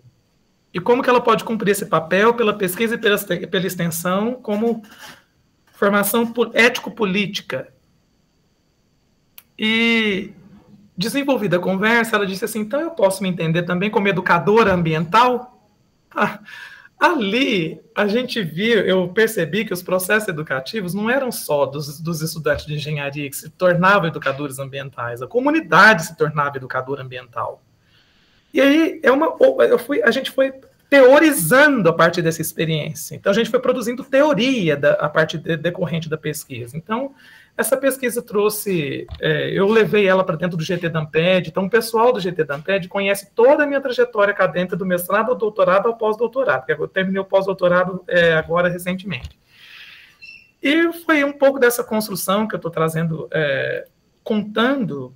E como que ela pode cumprir esse papel pela pesquisa e pela extensão como formação ético-política? E, desenvolvida a conversa, ela disse assim: então eu posso me entender também como educadora ambiental? Ali, a gente viu, eu percebi que os processos educativos não eram só dos estudantes de engenharia que se tornavam educadores ambientais, a comunidade se tornava educadora ambiental. E aí, a gente foi teorizando a partir dessa experiência. Então, a gente foi produzindo teoria a partir decorrente da pesquisa. Então, essa pesquisa trouxe... eu levei ela para dentro do GT da Amped. Então, o pessoal do GT da Amped conhece toda a minha trajetória acadêmica do mestrado ao doutorado ao pós-doutorado, porque eu terminei o pós-doutorado agora recentemente. E foi um pouco dessa construção que eu estou trazendo, contando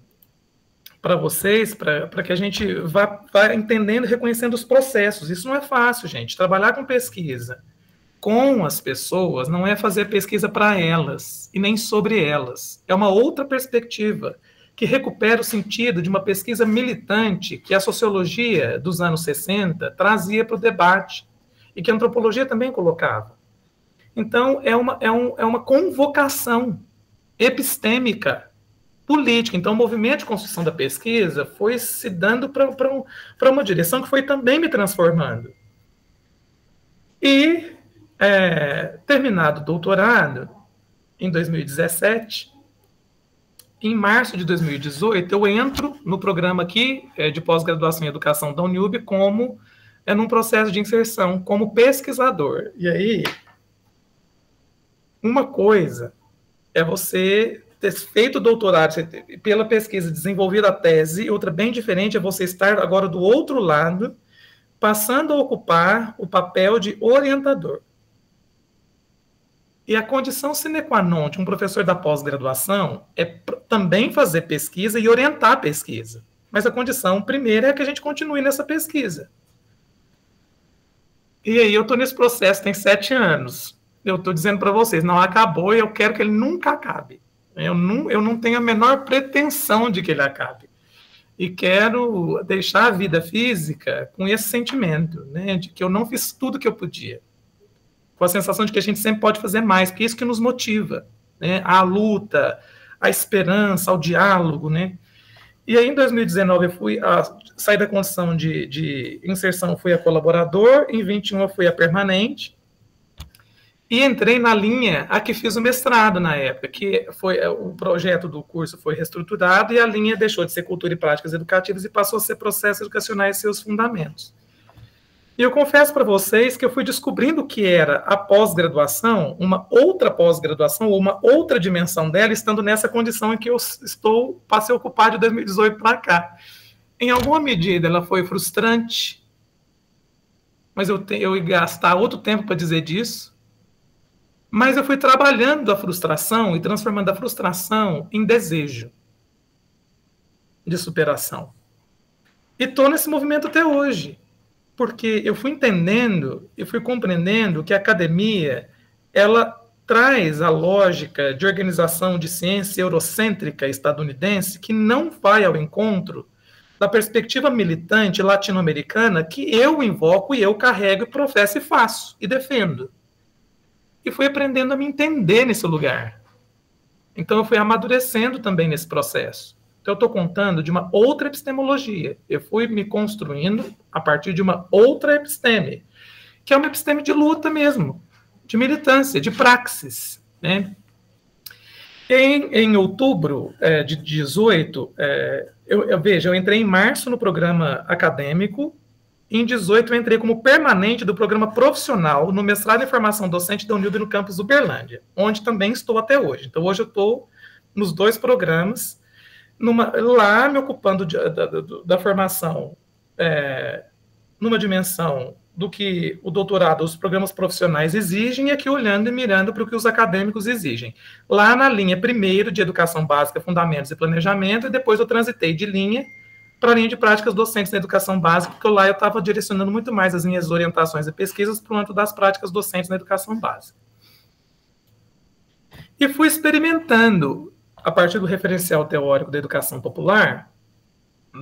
para vocês, para que a gente vá entendendo e reconhecendo os processos. Isso não é fácil, gente. Trabalhar com pesquisa com as pessoas não é fazer pesquisa para elas e nem sobre elas. É uma outra perspectiva que recupera o sentido de uma pesquisa militante que a sociologia dos anos 60 trazia para o debate e que a antropologia também colocava. Então, é uma convocação epistêmica política. Então, o movimento de construção da pesquisa foi se dando para uma direção que foi também me transformando. E, terminado o doutorado, em 2017, em março de 2018, eu entro no programa aqui de pós-graduação em educação da Uniub como num processo de inserção como pesquisador. E aí, uma coisa é você ter feito doutorado, pela pesquisa, desenvolvido a tese, outra bem diferente é você estar agora do outro lado, passando a ocupar o papel de orientador. E a condição sine qua non de um professor da pós-graduação é também fazer pesquisa e orientar a pesquisa. Mas a condição primeira é que a gente continue nessa pesquisa. E aí eu estou nesse processo, tem 7 anos. Eu estou dizendo para vocês, não acabou e eu quero que ele nunca acabe. Eu não tenho a menor pretensão de que ele acabe. E quero deixar a vida física com esse sentimento, né, de que eu não fiz tudo que eu podia. Com a sensação de que a gente sempre pode fazer mais, porque é isso que nos motiva, né, a luta, a esperança, ao diálogo, né. E aí, em 2019, eu saí da condição de inserção, fui a colaborador, em 21 eu fui a permanente, e entrei na linha a que fiz o mestrado na época, que foi o projeto do curso foi reestruturado e a linha deixou de ser Cultura e Práticas Educativas e passou a ser Processos Educacionais e seus Fundamentos. E eu confesso para vocês que eu fui descobrindo o que era a pós-graduação, uma outra pós-graduação, ou uma outra dimensão dela, estando nessa condição em que eu passei a ocupar de 2018 para cá. Em alguma medida, ela foi frustrante, mas eu ia gastar outro tempo para dizer disso. Mas eu fui trabalhando a frustração e transformando a frustração em desejo de superação. E estou nesse movimento até hoje, porque eu fui entendendo e fui compreendendo que a academia, ela traz a lógica de organização de ciência eurocêntrica estadunidense que não vai ao encontro da perspectiva militante latino-americana que eu invoco e eu carrego e professo e faço e defendo. E fui aprendendo a me entender nesse lugar. Então, eu fui amadurecendo também nesse processo. Então, eu estou contando de uma outra epistemologia. Eu fui me construindo a partir de uma outra episteme, que é uma episteme de luta mesmo, de militância, de praxis, né? Em outubro de 18, eu entrei em março no programa acadêmico. Em 18, eu entrei como permanente do programa profissional no mestrado em formação docente da Uniub no campus Uberlândia, onde também estou até hoje. Então, hoje eu estou nos 2 programas, lá me ocupando da formação numa dimensão do que o doutorado, os programas profissionais exigem, e aqui olhando e mirando para o que os acadêmicos exigem. Lá na linha primeiro de Educação Básica, Fundamentos e Planejamento, e depois eu transitei de linha para a linha de práticas docentes na educação básica, porque lá eu estava direcionando muito mais as minhas orientações e pesquisas para o âmbito das práticas docentes na educação básica. E fui experimentando, a partir do referencial teórico da educação popular,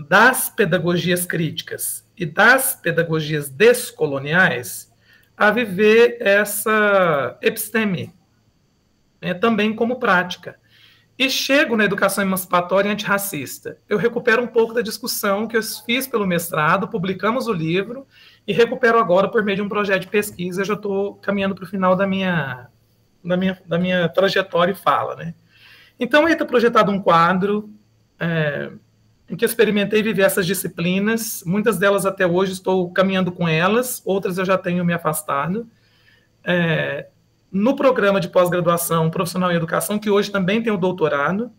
das pedagogias críticas e das pedagogias descoloniais, a viver essa episteme, também como prática. E chego na educação emancipatória e antirracista. Eu recupero um pouco da discussão que eu fiz pelo mestrado, publicamos o livro, e recupero agora por meio de um projeto de pesquisa. Eu já estou caminhando para o final da minha trajetória e fala, né? Então, aí está projetado um quadro em que eu experimentei viver essas disciplinas. Muitas delas até hoje estou caminhando com elas, outras eu já tenho me afastado. No programa de pós-graduação profissional em educação, que hoje também tem o doutorado,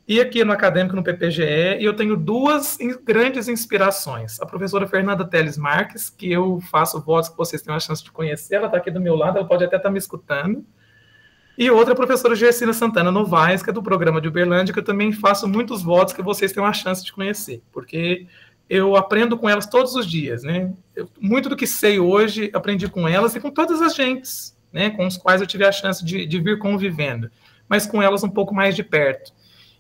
e aqui no acadêmico, no PPGE, e eu tenho 2 grandes inspirações. A professora Fernanda Teles Marques, que eu faço votos que vocês tenham a chance de conhecer, ela está aqui do meu lado, ela pode até estar me escutando, e outra, a professora Gersina Santana Novaes, que é do programa de Uberlândia, que eu também faço muitos votos que vocês tenham a chance de conhecer, porque eu aprendo com elas todos os dias, né? Muito do que sei hoje, aprendi com elas e com todas as gentes, né, com os quais eu tive a chance de vir convivendo, mas com elas um pouco mais de perto.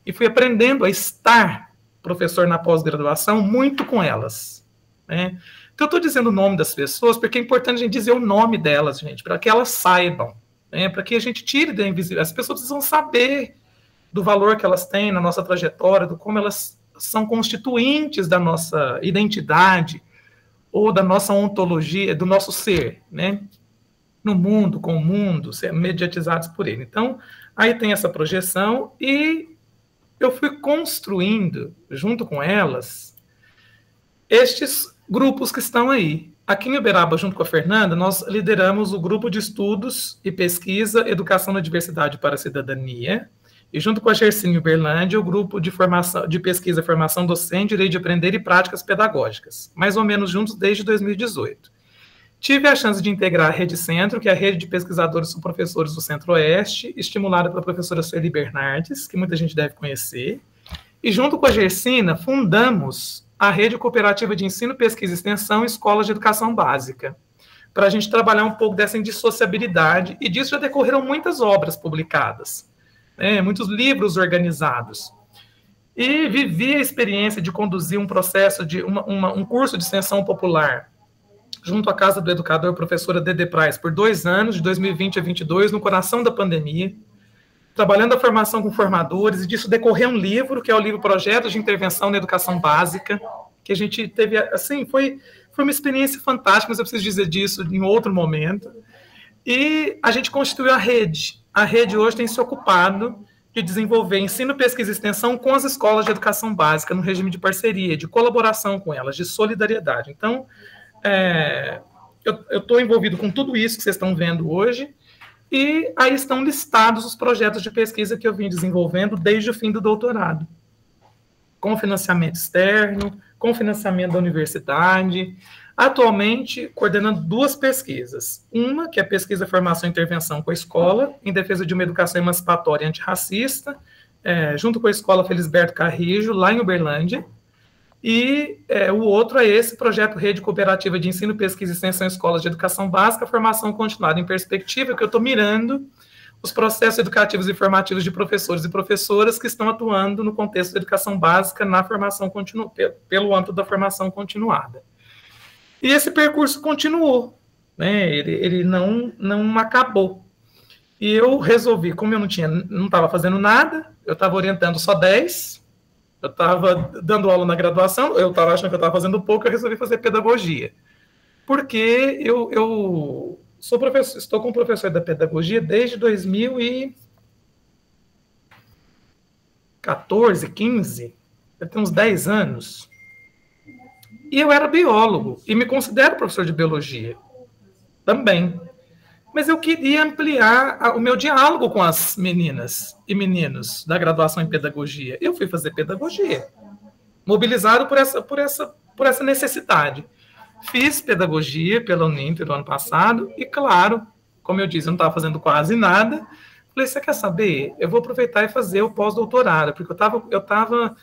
E fui aprendendo a estar professor na pós-graduação muito com elas, né? Então, eu estou dizendo o nome das pessoas porque é importante a gente dizer o nome delas, gente, para que elas saibam, né, para que a gente tire da invisibilidade. As pessoas precisam saber do valor que elas têm na nossa trajetória, do como elas são constituintes da nossa identidade ou da nossa ontologia, do nosso ser, né? No mundo, com o mundo, ser mediatizados por ele. Então, aí tem essa projeção e eu fui construindo, junto com elas, estes grupos que estão aí. Aqui em Uberaba, junto com a Fernanda, nós lideramos o grupo de estudos e pesquisa Educação na Diversidade para a Cidadania, e junto com a Gersine Uberlândia, o grupo de pesquisa, formação docente, direito de aprender e práticas pedagógicas, mais ou menos juntos desde 2018. Tive a chance de integrar a Rede Centro, que é a rede de pesquisadores e professores do Centro-Oeste, estimulada pela professora Sueli Bernardes, que muita gente deve conhecer, e junto com a Gersina, fundamos a Rede Cooperativa de Ensino, Pesquisa e Extensão Escolas de Educação Básica, para a gente trabalhar um pouco dessa indissociabilidade, e disso já decorreram muitas obras publicadas, muitos livros organizados. E vivi a experiência de conduzir um processo de um curso de extensão popular junto à Casa do Educador, professora Dede Price, por 2 anos, de 2020 a 2022, no coração da pandemia, trabalhando a formação com formadores, e disso decorreu um livro, que é o livro Projetos de Intervenção na Educação Básica, que a gente teve, assim, foi uma experiência fantástica, mas eu preciso dizer disso em outro momento. E a gente constituiu a rede. A rede hoje tem se ocupado de desenvolver ensino, pesquisa e extensão com as escolas de educação básica, no regime de parceria, de colaboração com elas, de solidariedade. Então, eu estou envolvido com tudo isso que vocês estão vendo hoje, e aí estão listados os projetos de pesquisa que eu vim desenvolvendo desde o fim do doutorado, com financiamento externo, com financiamento da universidade, atualmente coordenando 2 pesquisas. Uma, que é a pesquisa Formação e Intervenção com a Escola, em defesa de uma educação emancipatória e antirracista, junto com a Escola Felisberto Carrijo, lá em Uberlândia, e o outro é esse projeto Rede Cooperativa de Ensino, Pesquisa e Extensão Escolas de Educação Básica, Formação Continuada em Perspectiva, que eu estou mirando os processos educativos e formativos de professores e professoras que estão atuando no contexto da educação básica na formação pelo âmbito da formação continuada. E esse percurso continuou, ele não acabou. E eu resolvi, como eu não estava fazendo nada, eu estava orientando só 10, eu estava dando aula na graduação, eu estava achando que eu estava fazendo pouco, eu resolvi fazer pedagogia. Porque eu sou professor, estou como professor da pedagogia desde 2014, 15, eu tenho uns 10 anos. E eu era biólogo, e me considero professor de biologia também. Mas eu queria ampliar o meu diálogo com as meninas e meninos da graduação em pedagogia. Eu fui fazer pedagogia, mobilizado por essa necessidade. Fiz pedagogia pela Uninter do ano passado, e claro, como eu disse, eu não estava fazendo quase nada. Falei, você quer saber? Eu vou aproveitar e fazer o pós-doutorado, porque eu estava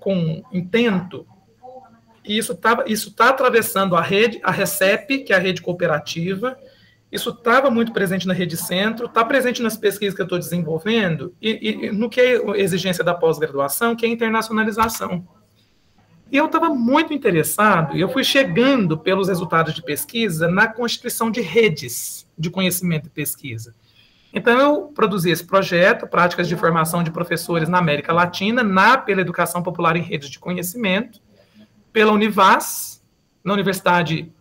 com intento. E isso tá atravessando a rede, a RECEP, que é a rede cooperativa. Isso estava muito presente na Rede Centro, está presente nas pesquisas que eu estou desenvolvendo, e no que é a exigência da pós-graduação, que é a internacionalização. E eu estava muito interessado, e eu fui chegando pelos resultados de pesquisa na constituição de redes de conhecimento e pesquisa. Então, eu produzi esse projeto, Práticas de Formação de Professores na América Latina, pela Educação Popular em Redes de Conhecimento, pela Univas, na Universidade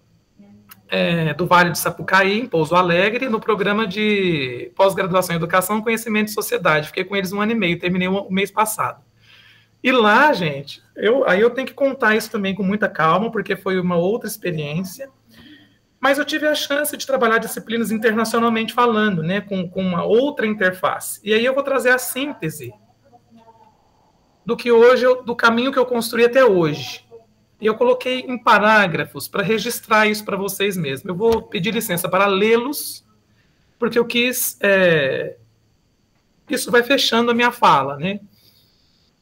do Vale do Sapucaí, em Pouso Alegre, no programa de pós-graduação em Educação, Conhecimento e Sociedade. Fiquei com eles 1 ano e meio, terminei o mês passado. E lá, gente, aí eu tenho que contar isso também com muita calma, porque foi uma outra experiência, mas eu tive a chance de trabalhar disciplinas internacionalmente falando, com uma outra interface. E aí eu vou trazer a síntese do caminho que eu construí até hoje. E eu coloquei em parágrafos para registrar isso para vocês mesmos. Eu vou pedir licença para lê-los, porque eu quis... isso vai fechando a minha fala,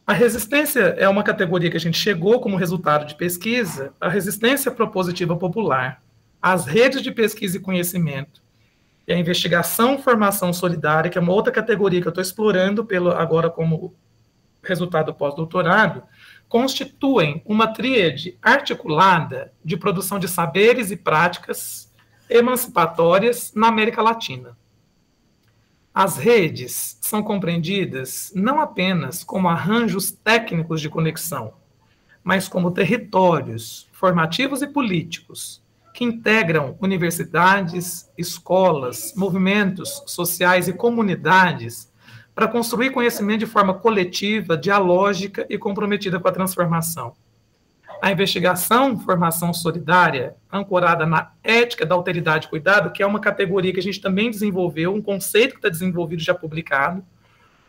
A resistência é uma categoria que a gente chegou como resultado de pesquisa, a resistência propositiva popular, as redes de pesquisa e conhecimento, e a investigação, formação solidária, que é uma outra categoria que eu estou explorando agora como resultado do pós-doutorado, constituem uma tríade articulada de produção de saberes e práticas emancipatórias na América Latina. As redes são compreendidas não apenas como arranjos técnicos de conexão, mas como territórios formativos e políticos que integram universidades, escolas, movimentos sociais e comunidades para construir conhecimento de forma coletiva, dialógica e comprometida com a transformação. A investigação, formação solidária, ancorada na ética da alteridade e cuidado, que é uma categoria que a gente também desenvolveu, um conceito que está desenvolvido, já publicado,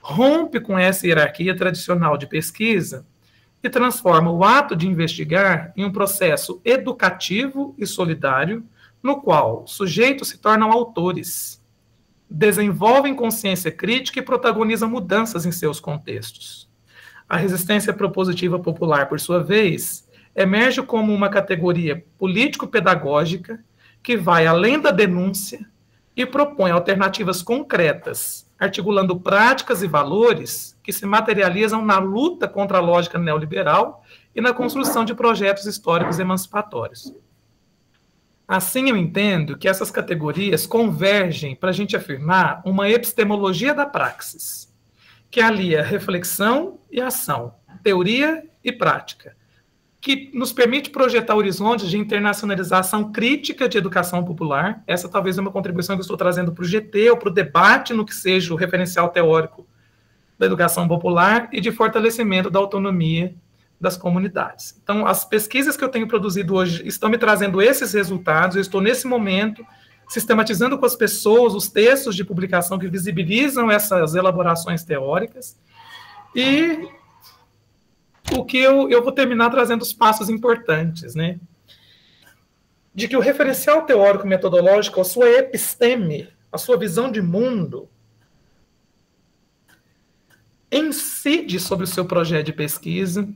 rompe com essa hierarquia tradicional de pesquisa e transforma o ato de investigar em um processo educativo e solidário, no qual sujeitos se tornam autores, desenvolvem consciência crítica e protagonizam mudanças em seus contextos. A resistência propositiva popular, por sua vez, emerge como uma categoria político-pedagógica que vai além da denúncia e propõe alternativas concretas, articulando práticas e valores que se materializam na luta contra a lógica neoliberal e na construção de projetos históricos emancipatórios. Assim, eu entendo que essas categorias convergem para a gente afirmar uma epistemologia da praxis, que alia reflexão e ação, teoria e prática, que nos permite projetar horizontes de internacionalização crítica de educação popular. Essa talvez é uma contribuição que eu estou trazendo para o GT ou para o debate no que seja o referencial teórico da educação popular e de fortalecimento da autonomia das comunidades. Então, as pesquisas que eu tenho produzido hoje estão me trazendo esses resultados. Eu estou, nesse momento, sistematizando com as pessoas os textos de publicação que visibilizam essas elaborações teóricas. E o que eu vou terminar trazendo os passos importantes, né? De que o referencial teórico metodológico, a sua episteme, a sua visão de mundo, incide sobre o seu projeto de pesquisa,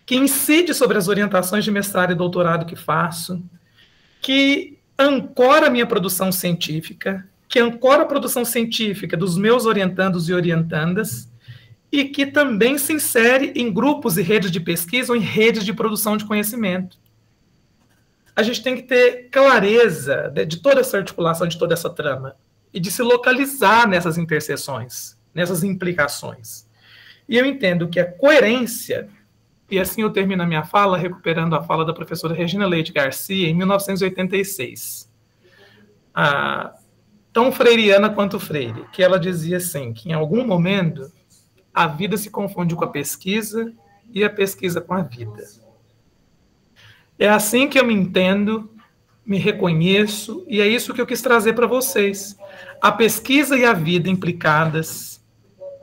que incide sobre as orientações de mestrado e doutorado que faço, que ancora a minha produção científica, que ancora a produção científica dos meus orientandos e orientandas, e que também se insere em grupos e redes de pesquisa ou em redes de produção de conhecimento. A gente tem que ter clareza de toda essa articulação, de toda essa trama, e de se localizar nessas interseções, nessas implicações. E eu entendo que a coerência, e assim eu termino a minha fala, recuperando a fala da professora Regina Leite Garcia, em 1986. Tão freiriana quanto Freire, que ela dizia assim, que em algum momento a vida se confunde com a pesquisa e a pesquisa com a vida. É assim que eu me entendo, me reconheço, e é isso que eu quis trazer para vocês. A pesquisa e a vida implicadas,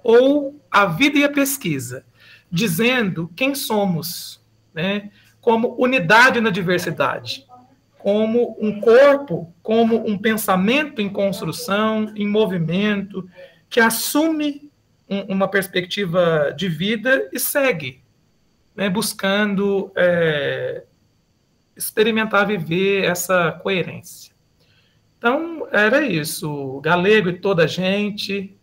ou a vida e a pesquisa, dizendo quem somos, né, como unidade na diversidade, como um corpo, como um pensamento em construção, em movimento, que assume uma perspectiva de vida e segue, né, buscando experimentar, viver essa coerência. Então, era isso, o Galego e toda a gente,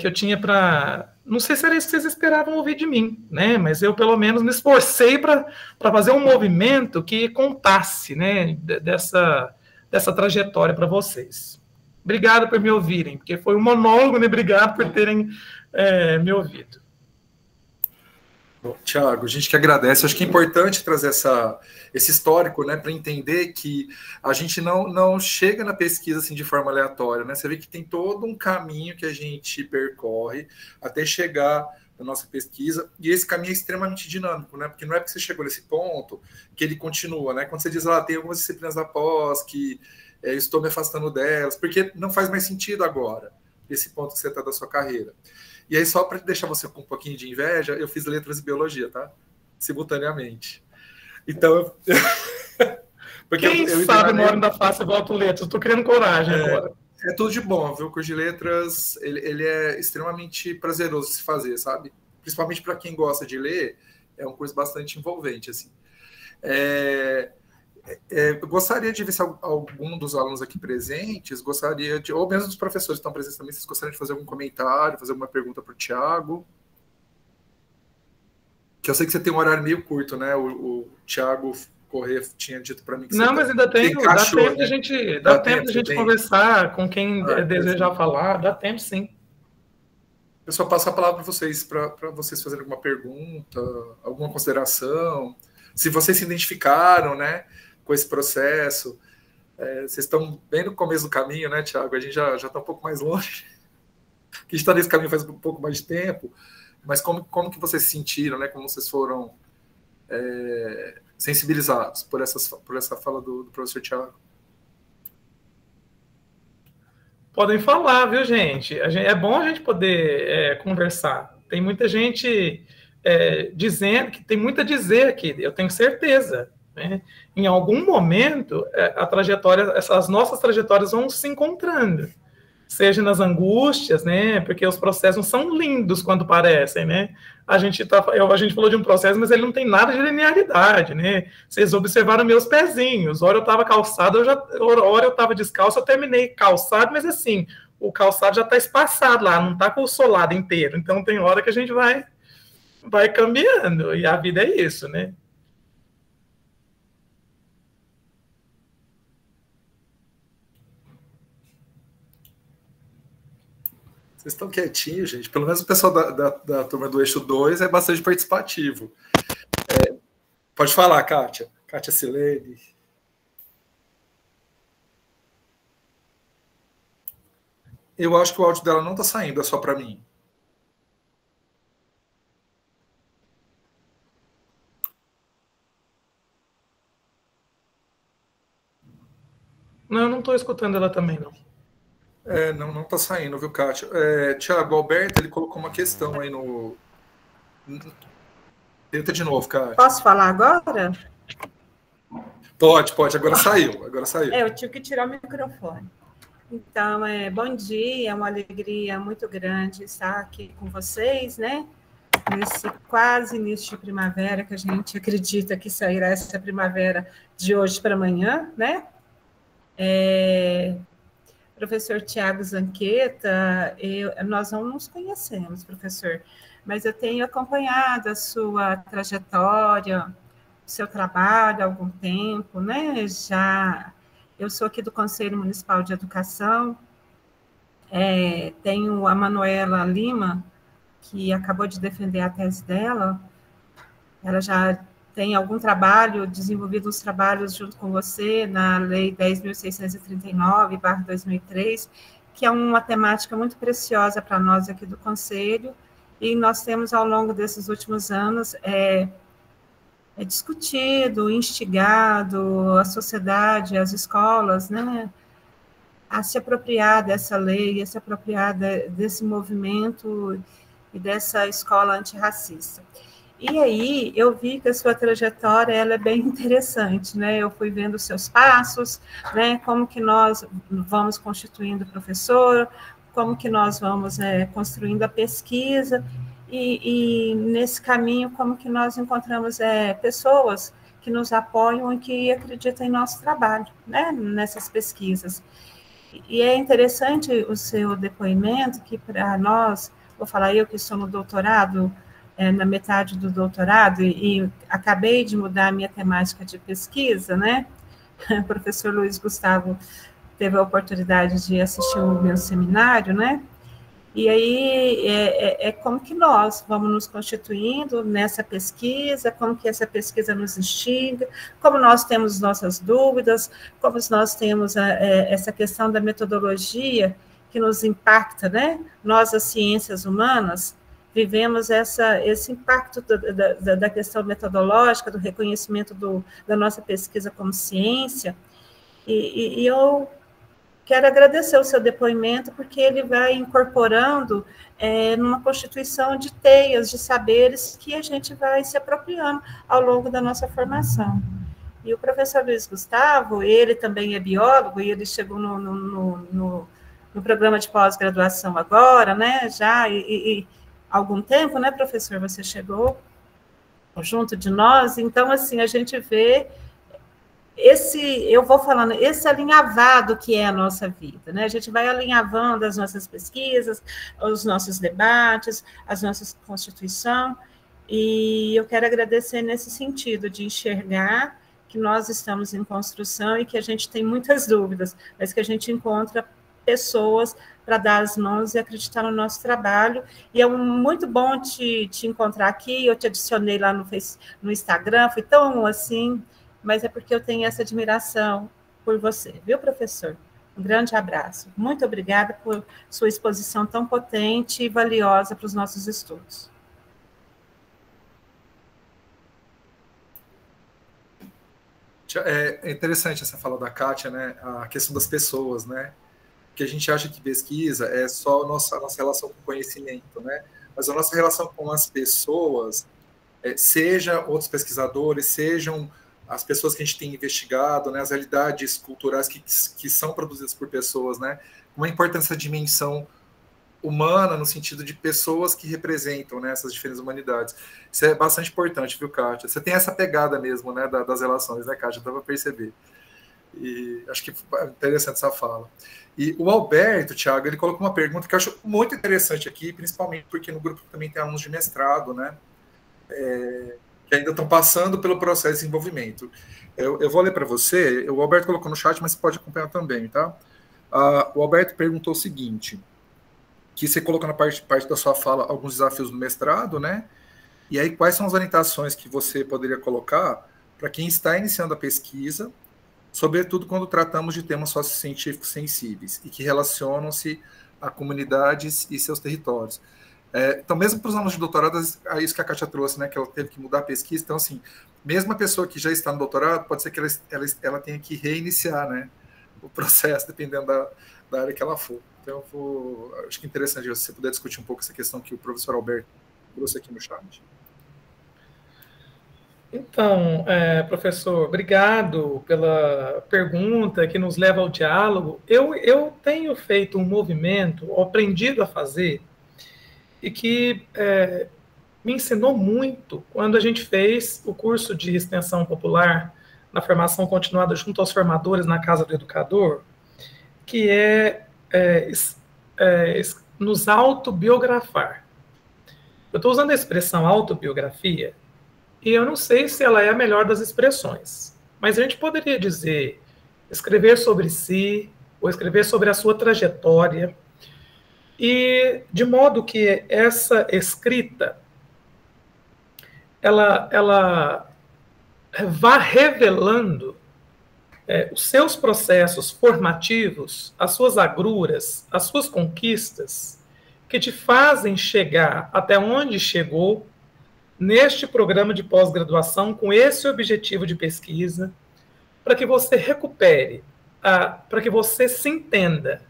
que eu tinha para... Não sei se era isso que vocês esperavam ouvir de mim, né? Mas eu, pelo menos, me esforcei para fazer um movimento que contasse, né, dessa trajetória para vocês. Obrigado por me ouvirem, porque foi um monólogo, né? Obrigado por terem me ouvido. Bom, Tiago, a gente que agradece. Acho que é importante trazer esse histórico, né, para entender que a gente não chega na pesquisa assim de forma aleatória, né? Você vê que tem todo um caminho que a gente percorre até chegar na nossa pesquisa, e esse caminho é extremamente dinâmico, né? Porque não é porque você chegou nesse ponto que ele continua, né? Quando você diz lá, tem algumas disciplinas da pós que estou me afastando delas, porque não faz mais sentido agora, esse ponto que você está da sua carreira. E aí, só para deixar você com um pouquinho de inveja, eu fiz letras e biologia, tá? Simultaneamente. Então, porque quem sabe na hora da face eu volto letras, estou criando coragem agora. É tudo de bom, viu? O curso de letras, ele é extremamente prazeroso de se fazer, sabe? Principalmente para quem gosta de ler, é um curso bastante envolvente, assim. Eu gostaria de ver se algum dos alunos aqui presentes gostaria de, ou mesmo dos professores que estão presentes também, vocês gostariam de fazer algum comentário, fazer alguma pergunta para o Tiago? Que eu sei que você tem um horário meio curto, né? O Tiago Corrêa tinha dito para mim que não, mas ainda tem, dá tempo, né? Dá tempo de a gente conversar com quem desejar falar, dá tempo sim. Eu só passo a palavra para vocês fazerem alguma pergunta, alguma consideração, se vocês se identificaram, né, com esse processo. Vocês estão bem no começo do caminho, né, Tiago? A gente já está um pouco mais longe. que está nesse caminho faz um pouco mais de tempo, mas como que vocês se sentiram, né? Como vocês foram sensibilizados por essa fala do professor Tiago? Podem falar, viu, gente? É bom a gente poder conversar. Tem muita gente dizendo que tem muito a dizer aqui, eu tenho certeza. Né? Em algum momento, as nossas trajetórias vão se encontrando. Seja nas angústias, né? Porque os processos não são lindos quando parecem, né? A gente falou de um processo, mas ele não tem nada de linearidade, né? Vocês observaram meus pezinhos. Hora eu estava calçado, hora eu estava descalço, eu terminei calçado, mas assim, o calçado já está espaçado lá, não está com o solado inteiro. Então tem hora que a gente vai cambiando, e a vida é isso, né? Vocês estão quietinhos, gente. Pelo menos o pessoal da turma do Eixo 2 é bastante participativo. Pode falar, Kátia. Kátia Silene. Eu acho que o áudio dela não está saindo, é só para mim. Não, eu não estou escutando ela também, não. Não está saindo, viu, Kátia? Tiago, Alberto, ele colocou uma questão aí no... Tenta de novo, Kátia. Posso falar agora? Pode. Agora saiu. Eu tive que tirar o microfone. Então, bom dia, é uma alegria muito grande estar aqui com vocês, né? Nesse quase início de primavera, que a gente acredita que sairá essa primavera de hoje para amanhã, né? Professor Tiago Zanqueta, nós não nos conhecemos, professor, mas eu tenho acompanhado a sua trajetória, o seu trabalho há algum tempo, né? Eu sou aqui do Conselho Municipal de Educação, tenho a Manuela Lima, que acabou de defender a tese dela, ela já tem algum trabalho, desenvolvido uns trabalhos junto com você na Lei 10.639/2003, que é uma temática muito preciosa para nós aqui do Conselho, e nós temos, ao longo desses últimos anos, discutido, instigado a sociedade, as escolas, né, a se apropriar dessa lei, a se apropriar desse movimento e dessa escola antirracista. E aí, eu vi que a sua trajetória ela é bem interessante, né? Eu fui vendo os seus passos, né? Como que nós vamos constituindo o professor, como que nós vamos construindo a pesquisa, e nesse caminho, como que nós encontramos pessoas que nos apoiam e que acreditam em nosso trabalho, né? Nessas pesquisas. E é interessante o seu depoimento, que para nós, vou falar eu que estou no doutorado, na metade do doutorado, e acabei de mudar a minha temática de pesquisa, né? O professor Luiz Gustavo teve a oportunidade de assistir o meu seminário, né? E aí como que nós vamos nos constituindo nessa pesquisa, como que essa pesquisa nos instiga, como nós temos nossas dúvidas, como nós temos essa questão da metodologia que nos impacta, né? Nós, as ciências humanas, vivemos esse impacto da questão metodológica, do reconhecimento da nossa pesquisa como ciência, e eu quero agradecer o seu depoimento, porque ele vai incorporando numa constituição de teias, de saberes, que a gente vai se apropriando ao longo da nossa formação. E o professor Luiz Gustavo, ele também é biólogo, e ele chegou no programa de pós-graduação agora, né, já, algum tempo, né, professor, você chegou junto de nós, então, assim, a gente vê eu vou falando, esse alinhavado que é a nossa vida, né, a gente vai alinhavando as nossas pesquisas, os nossos debates, as nossas constituição, e eu quero agradecer nesse sentido, de enxergar que nós estamos em construção e que a gente tem muitas dúvidas, mas que a gente encontra pessoas para dar as mãos e acreditar no nosso trabalho, e é muito bom te encontrar aqui, eu te adicionei lá no Instagram, foi tão assim, mas é porque eu tenho essa admiração por você, viu, professor? Um grande abraço. Muito obrigada por sua exposição tão potente e valiosa para os nossos estudos. É interessante essa fala da Kátia, né? A questão das pessoas, né? Que a gente acha que pesquisa é só a nossa relação com o conhecimento, né? Mas a nossa relação com as pessoas, seja outros pesquisadores, sejam as pessoas que a gente tem investigado, né? As realidades culturais que são produzidas por pessoas, né? Uma importância da dimensão humana no sentido de pessoas que representam, né, essas diferentes humanidades. Isso é bastante importante, viu, Kátia? Você tem essa pegada mesmo, né, das relações, né, Kátia? Dá para perceber. E acho que é interessante essa fala. E o Alberto, Thiago, ele colocou uma pergunta que eu acho muito interessante aqui, principalmente porque no grupo também tem alunos de mestrado, né, que ainda estão passando pelo processo de desenvolvimento. Eu vou ler para você, o Alberto colocou no chat, mas você pode acompanhar também, tá? O Alberto perguntou o seguinte, que você colocou na parte da sua fala alguns desafios do mestrado, né? E aí, quais são as orientações que você poderia colocar para quem está iniciando a pesquisa, sobretudo quando tratamos de temas sociocientíficos sensíveis e que relacionam-se a comunidades e seus territórios? Então, mesmo para os alunos de doutorado, é isso que a Kátia trouxe, né? Que ela teve que mudar a pesquisa. Então, assim, mesmo a pessoa que já está no doutorado, pode ser que ela tenha que reiniciar, né, o processo, dependendo da área que ela for. Então, acho que é interessante se você puder discutir um pouco essa questão que o professor Alberto trouxe aqui no chat. Então, professor, obrigado pela pergunta que nos leva ao diálogo. Eu tenho feito um movimento, aprendido a fazer, e que me ensinou muito quando a gente fez o curso de extensão popular na formação continuada junto aos formadores na Casa do Educador, que nos autobiografar. Eu estou usando a expressão autobiografia e eu não sei se ela é a melhor das expressões, mas a gente poderia dizer escrever sobre si ou escrever sobre a sua trajetória, e de modo que essa escrita ela vá revelando os seus processos formativos, as suas agruras, as suas conquistas, que te fazem chegar até onde chegou neste programa de pós-graduação com esse objetivo de pesquisa, para que você recupere, para que você se entenda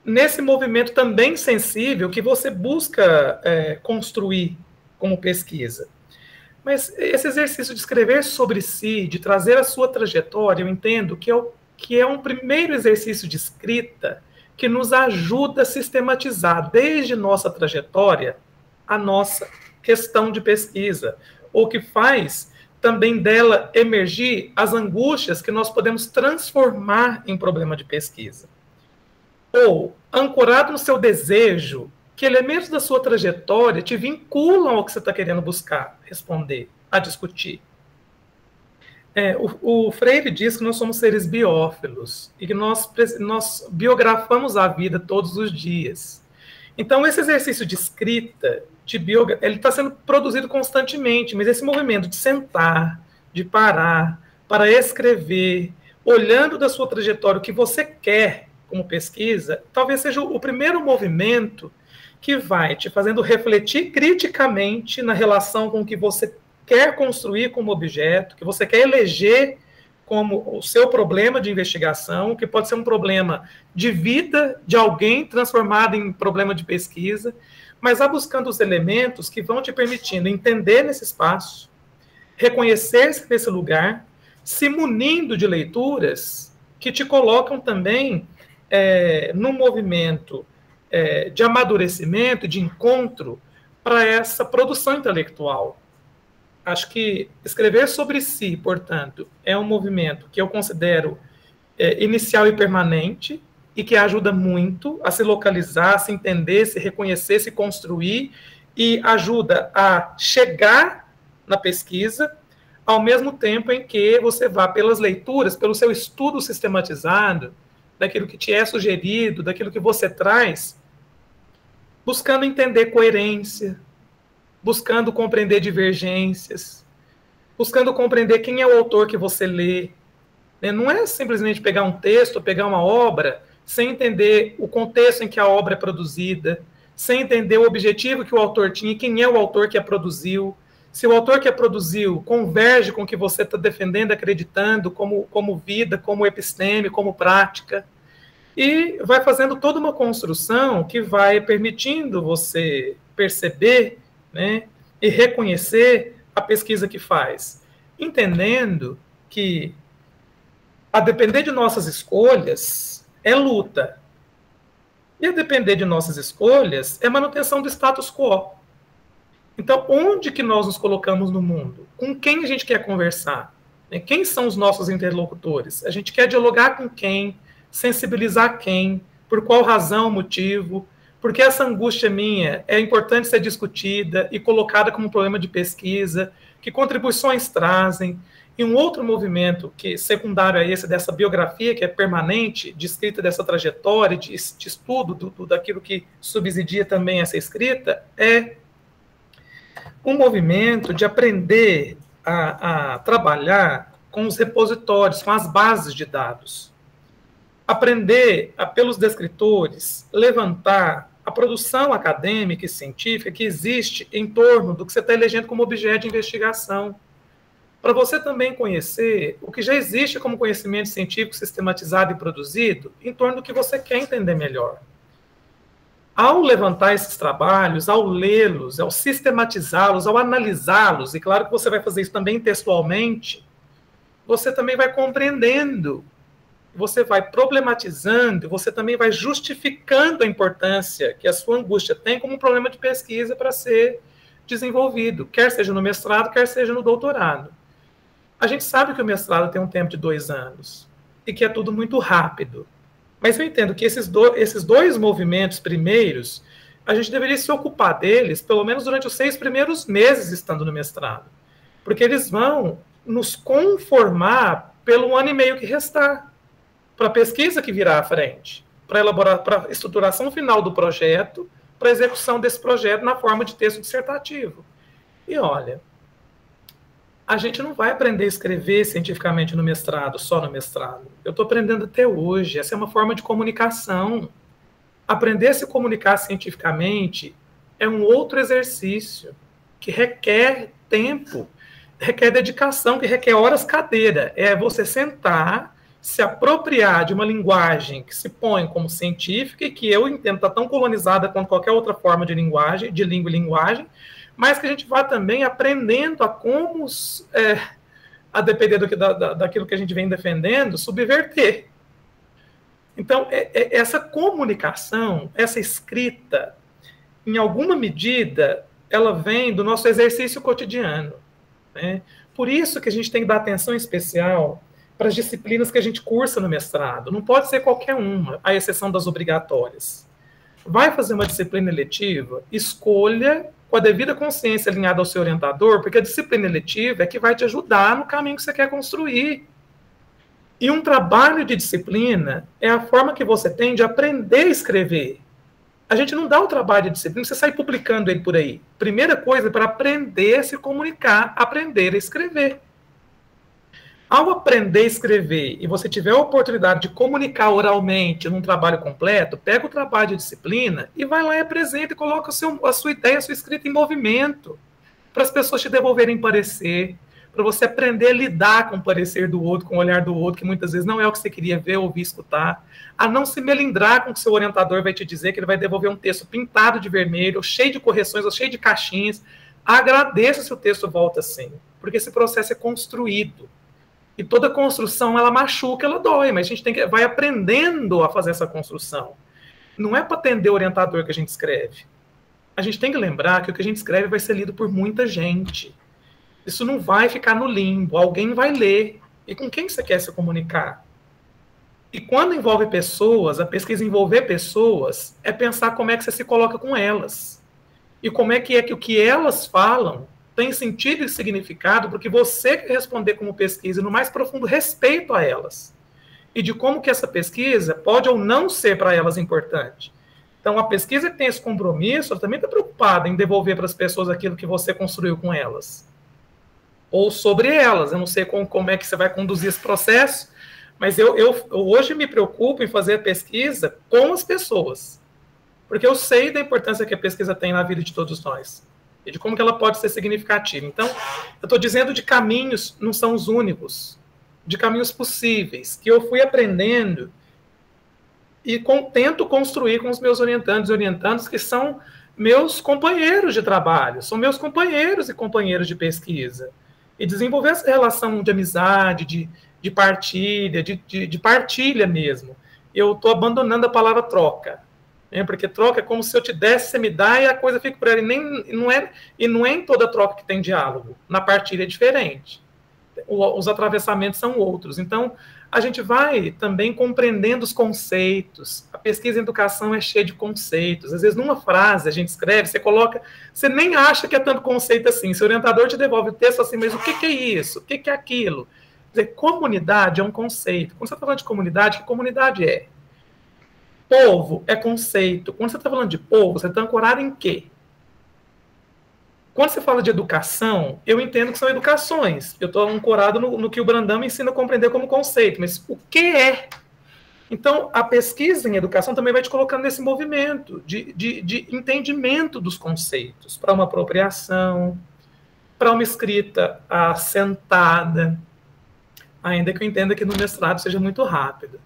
nesse movimento também sensível que você busca construir como pesquisa. Mas esse exercício de escrever sobre si, de trazer a sua trajetória, eu entendo que é um primeiro exercício de escrita que nos ajuda a sistematizar desde nossa trajetória a nossa questão de pesquisa, ou que faz também dela emergir as angústias que nós podemos transformar em problema de pesquisa. Ou, ancorado no seu desejo, que elementos da sua trajetória te vinculam ao que você está querendo buscar, responder, a discutir. O Freire diz que nós somos seres biófilos e que nós biografamos a vida todos os dias. Então, esse exercício de escrita, ele está sendo produzido constantemente, mas esse movimento de sentar, de parar, para escrever, olhando da sua trajetória o que você quer como pesquisa, talvez seja o primeiro movimento que vai te fazendo refletir criticamente na relação com o que você quer construir como objeto, que você quer eleger como o seu problema de investigação, que pode ser um problema de vida de alguém transformado em problema de pesquisa, mas buscando os elementos que vão te permitindo entender nesse espaço, reconhecer-se nesse lugar, se munindo de leituras que te colocam também num movimento de amadurecimento, de encontro para essa produção intelectual. Acho que escrever sobre si, portanto, é um movimento que eu considero inicial e permanente e que ajuda muito a se localizar, a se entender, se reconhecer, se construir e ajuda a chegar na pesquisa, ao mesmo tempo em que você vá pelas leituras, pelo seu estudo sistematizado, daquilo que te é sugerido, daquilo que você traz, buscando entender coerência, buscando compreender divergências, buscando compreender quem é o autor que você lê, né? Não é simplesmente pegar um texto, pegar uma obra, sem entender o contexto em que a obra é produzida, sem entender o objetivo que o autor tinha, quem é o autor que a produziu, se o autor que a produziu converge com o que você está defendendo, acreditando, como vida, como episteme, como prática, e vai fazendo toda uma construção que vai permitindo você perceber, né, e reconhecer a pesquisa que faz, entendendo que, a depender de nossas escolhas, é luta. E a depender de nossas escolhas, é manutenção do status quo. Então, onde que nós nos colocamos no mundo? Com quem a gente quer conversar? Quem são os nossos interlocutores? A gente quer dialogar com quem? Sensibilizar quem? Por qual razão, motivo? Porque essa angústia minha é importante ser discutida e colocada como um problema de pesquisa, que contribuições trazem. E um outro movimento que secundário a esse, dessa biografia, que é permanente, de escrita dessa trajetória, de estudo daquilo que subsidia também essa escrita, é um movimento de aprender a trabalhar com os repositórios, com as bases de dados. Aprender, pelos descritores, levantar a produção acadêmica e científica que existe em torno do que você está elegendo como objeto de investigação. Para você também conhecer o que já existe como conhecimento científico sistematizado e produzido em torno do que você quer entender melhor. Ao levantar esses trabalhos, ao lê-los, ao sistematizá-los, ao analisá-los, e claro que você vai fazer isso também textualmente, você também vai compreendendo, você vai problematizando, você também vai justificando a importância que a sua angústia tem como um problema de pesquisa para ser desenvolvido, quer seja no mestrado, quer seja no doutorado. A gente sabe que o mestrado tem um tempo de 2 anos e que é tudo muito rápido. Mas eu entendo que esses dois movimentos primeiros, a gente deveria se ocupar deles, pelo menos durante os 6 primeiros meses estando no mestrado. Porque eles vão nos conformar pelo 1 ano e meio que restar, para a pesquisa que virá à frente, para a estruturação final do projeto, para a execução desse projeto na forma de texto dissertativo. E olha, a gente não vai aprender a escrever cientificamente no mestrado, só no mestrado. Eu estou aprendendo até hoje. Essa é uma forma de comunicação. Aprender a se comunicar cientificamente é um outro exercício que requer tempo, requer dedicação, que requer horas cadeira. É você sentar, se apropriar de uma linguagem que se põe como científica e que eu entendo está tão colonizada quanto qualquer outra forma de linguagem, de língua e linguagem, mas que a gente vá também aprendendo a como, a depender daquilo que a gente vem defendendo, subverter. Então, essa comunicação, essa escrita, em alguma medida, ela vem do nosso exercício cotidiano, né? Por isso que a gente tem que dar atenção especial para as disciplinas que a gente cursa no mestrado. Não pode ser qualquer uma, à exceção das obrigatórias. Vai fazer uma disciplina eletiva, escolha com a devida consciência alinhada ao seu orientador, porque a disciplina eletiva é que vai te ajudar no caminho que você quer construir. E um trabalho de disciplina é a forma que você tem de aprender a escrever. A gente não dá o trabalho de disciplina, você sai publicando ele por aí. Primeira coisa é para aprender a se comunicar, aprender a escrever. Ao aprender a escrever e você tiver a oportunidade de comunicar oralmente num trabalho completo, pega o trabalho de disciplina e vai lá e apresenta e coloca a sua ideia, a sua escrita em movimento, para as pessoas te devolverem parecer, para você aprender a lidar com o parecer do outro, com o olhar do outro, que muitas vezes não é o que você queria ver, ouvir, escutar, a não se melindrar com o que seu orientador vai te dizer, que ele vai devolver um texto pintado de vermelho, ou cheio de correções, ou cheio de caixinhas. Agradeça se o texto volta assim, porque esse processo é construído. E toda construção, ela machuca, ela dói, mas a gente vai aprendendo a fazer essa construção. Não é para atender o orientador que a gente escreve. A gente tem que lembrar que o que a gente escreve vai ser lido por muita gente. Isso não vai ficar no limbo, alguém vai ler. E com quem você quer se comunicar? E quando envolve pessoas, a pesquisa envolver pessoas, é pensar como é que você se coloca com elas. E como é que o que elas falam tem sentido e significado, porque você quer responder como pesquisa no mais profundo respeito a elas. E de como que essa pesquisa pode ou não ser para elas importante. Então, a pesquisa que tem esse compromisso, ela também está preocupada em devolver para as pessoas aquilo que você construiu com elas. Ou sobre elas. Eu não sei como é que você vai conduzir esse processo, Mas eu hoje me preocupo em fazer a pesquisa com as pessoas, porque eu sei da importância que a pesquisa tem na vida de todos nós, e de como que ela pode ser significativa. Então, eu estou dizendo de caminhos, não são os únicos, de caminhos possíveis, que eu fui aprendendo e tento construir com os meus orientandos e orientandos, que são meus companheiros de trabalho, são meus companheiros e companheiras de pesquisa. E desenvolver essa relação de amizade, de partilha, de partilha mesmo. Eu estou abandonando a palavra troca, né? Porque troca é como se eu te desse, você me dá e a coisa fica por aí. E não é em toda troca que tem diálogo. Na partilha é diferente. Os atravessamentos são outros. Então, a gente vai também compreendendo os conceitos. A pesquisa em educação é cheia de conceitos. Às vezes, numa frase, a gente escreve, você coloca, você nem acha que é tanto conceito assim. Seu orientador te devolve o texto assim, mas o que é isso? O que é aquilo? Quer dizer, comunidade é um conceito. Quando você está falando de comunidade, que comunidade é? Povo é conceito. Quando você está falando de povo, você está ancorado em quê? Quando você fala de educação, eu entendo que são educações. Eu estou ancorado no que o Brandão me ensina a compreender como conceito. Mas o que é? Então, a pesquisa em educação também vai te colocando nesse movimento de entendimento dos conceitos, para uma apropriação, para uma escrita assentada, ainda que eu entenda que no mestrado seja muito rápido.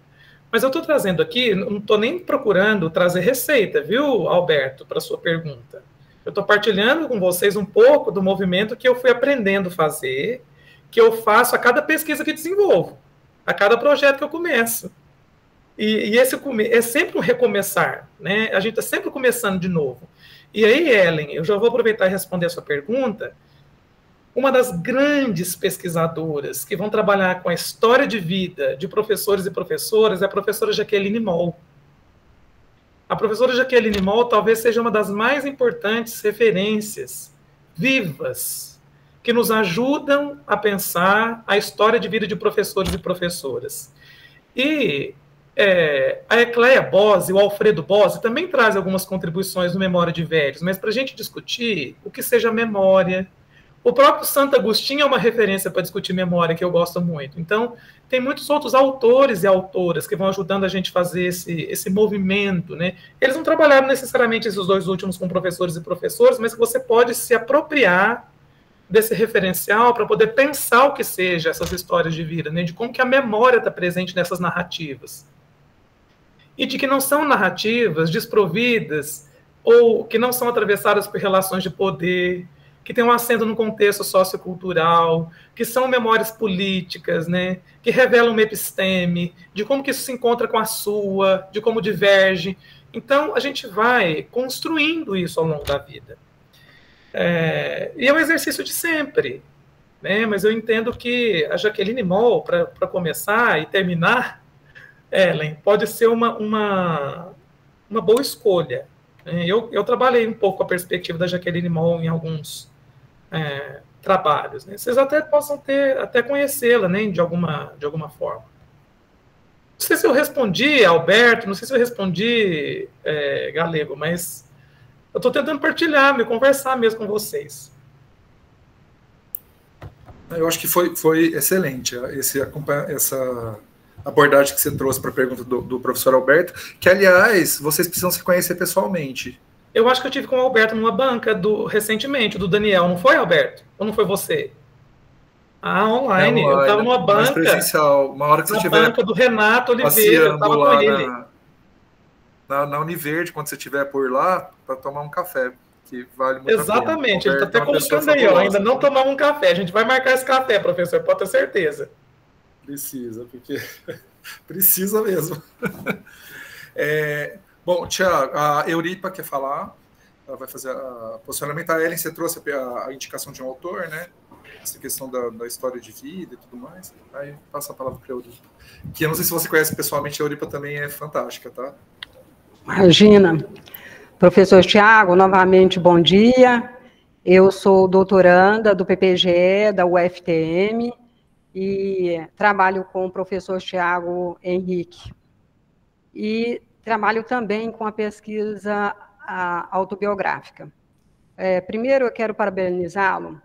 Mas eu estou trazendo aqui, não estou nem procurando trazer receita, viu, Alberto, para a sua pergunta. Eu estou partilhando com vocês um pouco do movimento que eu fui aprendendo a fazer, que eu faço a cada pesquisa que desenvolvo, a cada projeto que eu começo. E esse é sempre um recomeçar, né? A gente está sempre começando de novo. E aí, Ellen, eu já vou aproveitar e responder a sua pergunta. Uma das grandes pesquisadoras que vão trabalhar com a história de vida de professores e professoras é a professora Jaqueline Moll. A professora Jaqueline Moll talvez seja uma das mais importantes referências vivas que nos ajudam a pensar a história de vida de professores e professoras. E a Ecleia Bose, o Alfredo Bose, também traz algumas contribuições no Memória de Velhos, mas para a gente discutir o que seja memória. O próprio Santo Agostinho é uma referência para discutir memória, que eu gosto muito. Então, tem muitos outros autores e autoras que vão ajudando a gente a fazer esse movimento, né? Eles não trabalharam necessariamente esses dois últimos com professores e professoras, mas que você pode se apropriar desse referencial para poder pensar o que seja essas histórias de vida, né? De como que a memória está presente nessas narrativas. E de que não são narrativas desprovidas ou que não são atravessadas por relações de poder, que tem um acento no contexto sociocultural, que são memórias políticas, né, que revelam uma episteme, de como que isso se encontra com a sua, de como diverge. Então, a gente vai construindo isso ao longo da vida. E é um exercício de sempre, né, mas eu entendo que a Jaqueline Moll, para começar e terminar, Ellen, pode ser uma boa escolha. Eu trabalhei um pouco com a perspectiva da Jaqueline Moll em alguns trabalhos, né? Vocês até possam até conhecê-la, né, de alguma forma. Não sei se eu respondi, Alberto, não sei se eu respondi, Galego, mas eu estou tentando partilhar, conversar mesmo com vocês. Eu acho que foi excelente essa abordagem que você trouxe para a pergunta do professor Alberto, que, aliás, vocês precisam se conhecer pessoalmente. Eu acho que eu tive com o Alberto numa banca recentemente, do Daniel, não foi, Alberto? Ou não foi você? Online. Eu estava numa banca. Mais presencial. Uma hora que você estiver. Na banca do Renato Oliveira, eu estava com ele. Na Univerde, quando você estiver por lá, para tomar um café, que vale muito Exatamente, a pena. Ele está até colocando aí, ó, ainda não tomar um café. A gente vai marcar esse café, professor, pode ter certeza. Precisa, porque precisa mesmo. Bom, Tiago, a Euripa quer falar, ela vai fazer a posicionamento. A Ellen, você trouxe a indicação de um autor, né? Essa questão da história de vida e tudo mais. Aí passa a palavra para a Euripa. Que eu não sei se você conhece pessoalmente, a Euripa também é fantástica, tá? Imagina. Professor Tiago, novamente, bom dia. Eu sou doutoranda do PPGE, da UFTM, e trabalho com o professor Tiago Henrique. E trabalho também com a pesquisa autobiográfica. Primeiro, eu quero parabenizá-lo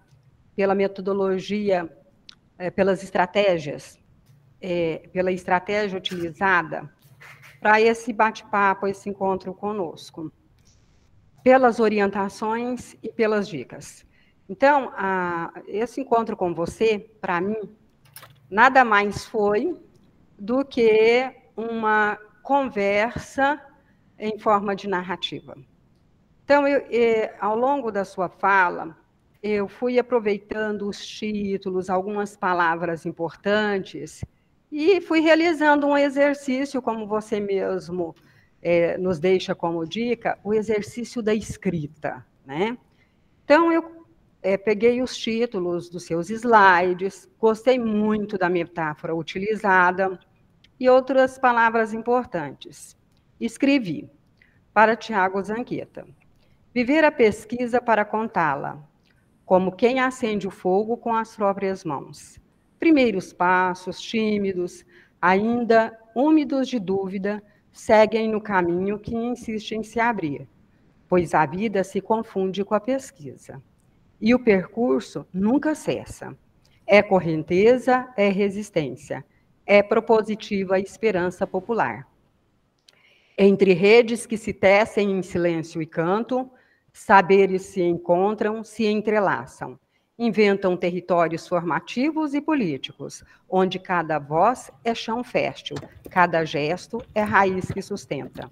pela metodologia, pelas estratégias pela estratégia utilizada para esse bate-papo, esse encontro conosco, pelas orientações e pelas dicas. Então, esse encontro com você, para mim, nada mais foi do que uma conversa em forma de narrativa. Então, ao longo da sua fala, eu fui aproveitando os títulos, algumas palavras importantes, e fui realizando um exercício, como você mesmo nos deixa como dica, o exercício da escrita, né? Então, eu peguei os títulos dos seus slides, gostei muito da metáfora utilizada e outras palavras importantes. Escrevi para Tiago Zanqueta. Viver a pesquisa para contá-la, como quem acende o fogo com as próprias mãos. Primeiros passos, tímidos, ainda úmidos de dúvida, seguem no caminho que insiste em se abrir, pois a vida se confunde com a pesquisa. E o percurso nunca cessa. É correnteza, é resistência, é propositiva a esperança popular. Entre redes que se tecem em silêncio e canto, saberes se encontram, se entrelaçam, inventam territórios formativos e políticos, onde cada voz é chão fértil, cada gesto é raiz que sustenta.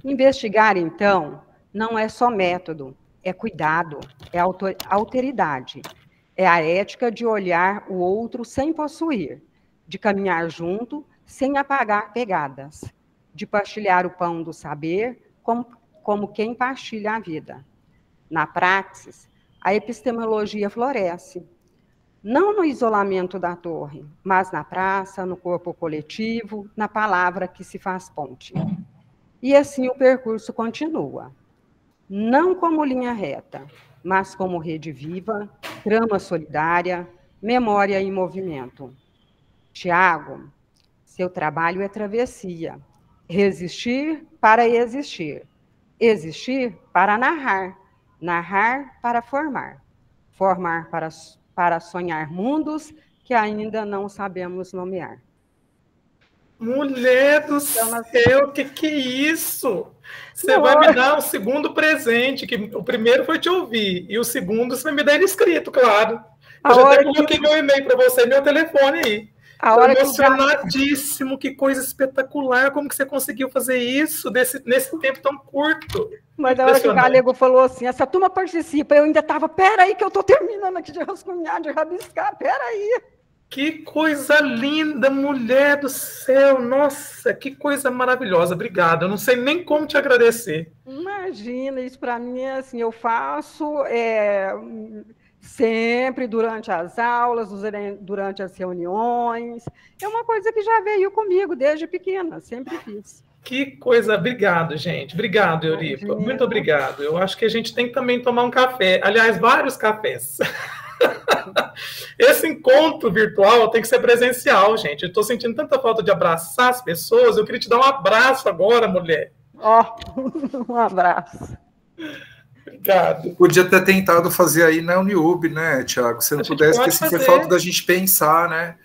Investigar, então, não é só método, é cuidado, é alteridade, é a ética de olhar o outro sem possuir, de caminhar junto sem apagar pegadas, de partilhar o pão do saber como quem partilha a vida. Na praxis, a epistemologia floresce, não no isolamento da torre, mas na praça, no corpo coletivo, na palavra que se faz ponte. E assim o percurso continua, não como linha reta, mas como rede viva, trama solidária, memória em movimento. Tiago, seu trabalho é travessia, resistir para existir, existir para narrar, narrar para formar, formar para sonhar mundos que ainda não sabemos nomear. Mulher do céu, que é isso? Você vai me dar um segundo presente, que o primeiro foi te ouvir, e o segundo você vai me dar ele escrito, claro. Eu já até coloquei meu e-mail para você, meu telefone aí. Emocionadíssimo, que coisa espetacular, como que você conseguiu fazer isso nesse tempo tão curto? Mas a hora que o Galego falou assim, essa turma participa, eu ainda estava, peraí que eu estou terminando aqui de rascunhar, de rabiscar, peraí. Que coisa linda, mulher do céu, nossa, que coisa maravilhosa, obrigada, eu não sei nem como te agradecer. Imagina, isso para mim é assim, eu faço sempre durante as aulas, durante as reuniões, é uma coisa que já veio comigo desde pequena, sempre fiz. Que coisa, obrigado, gente, obrigado, Euripa, muito obrigado, eu acho que a gente tem que também tomar um café, aliás, vários cafés. Esse encontro virtual tem que ser presencial, gente. Eu estou sentindo tanta falta de abraçar as pessoas. Eu queria te dar um abraço agora, mulher. Um abraço. Obrigado. Podia ter tentado fazer aí na Uniub, né, Tiago? Se não pudesse, porque assim, foi falta da gente pensar, né?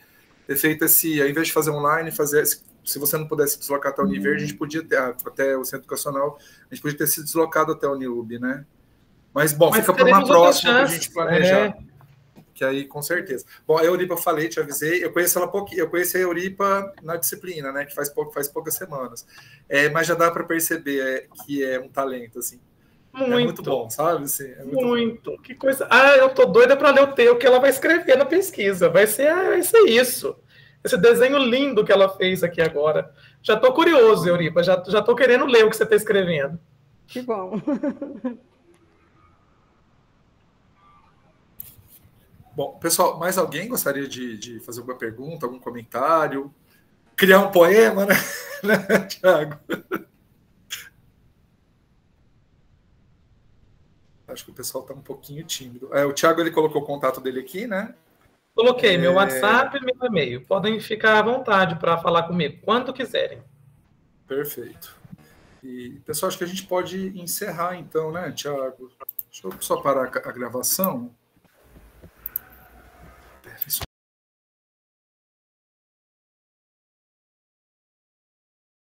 Ter feito esse, ao invés de fazer online, fazer. Se você não pudesse deslocar até a Univer, a gente podia ter, até o centro educacional, a gente podia ter se deslocado até a Uniub, né? Mas, bom, fica para uma próxima para a gente planejar. Que aí, com certeza. Bom, a Euripa, eu falei, te avisei, eu conheço ela pouquinho, eu conheci a Euripa na disciplina, né, que faz poucas semanas. Mas já dá para perceber que é um talento, assim. Muito bom, sabe? Assim, muito. Que coisa. Eu tô doida para ler o que ela vai escrever na pesquisa. Vai ser isso. Esse desenho lindo que ela fez aqui agora. Já tô curioso, Euripa, já tô querendo ler o que você está escrevendo. Que bom. Bom, pessoal, mais alguém gostaria de fazer alguma pergunta, algum comentário? Criar um poema, né, Tiago? Acho que o pessoal está um pouquinho tímido. O Tiago, ele colocou o contato dele aqui, né? Coloquei meu WhatsApp e meu e-mail. Podem ficar à vontade para falar comigo, quando quiserem. Perfeito. E, pessoal, acho que a gente pode encerrar, então, né, Tiago? Deixa eu só parar a gravação.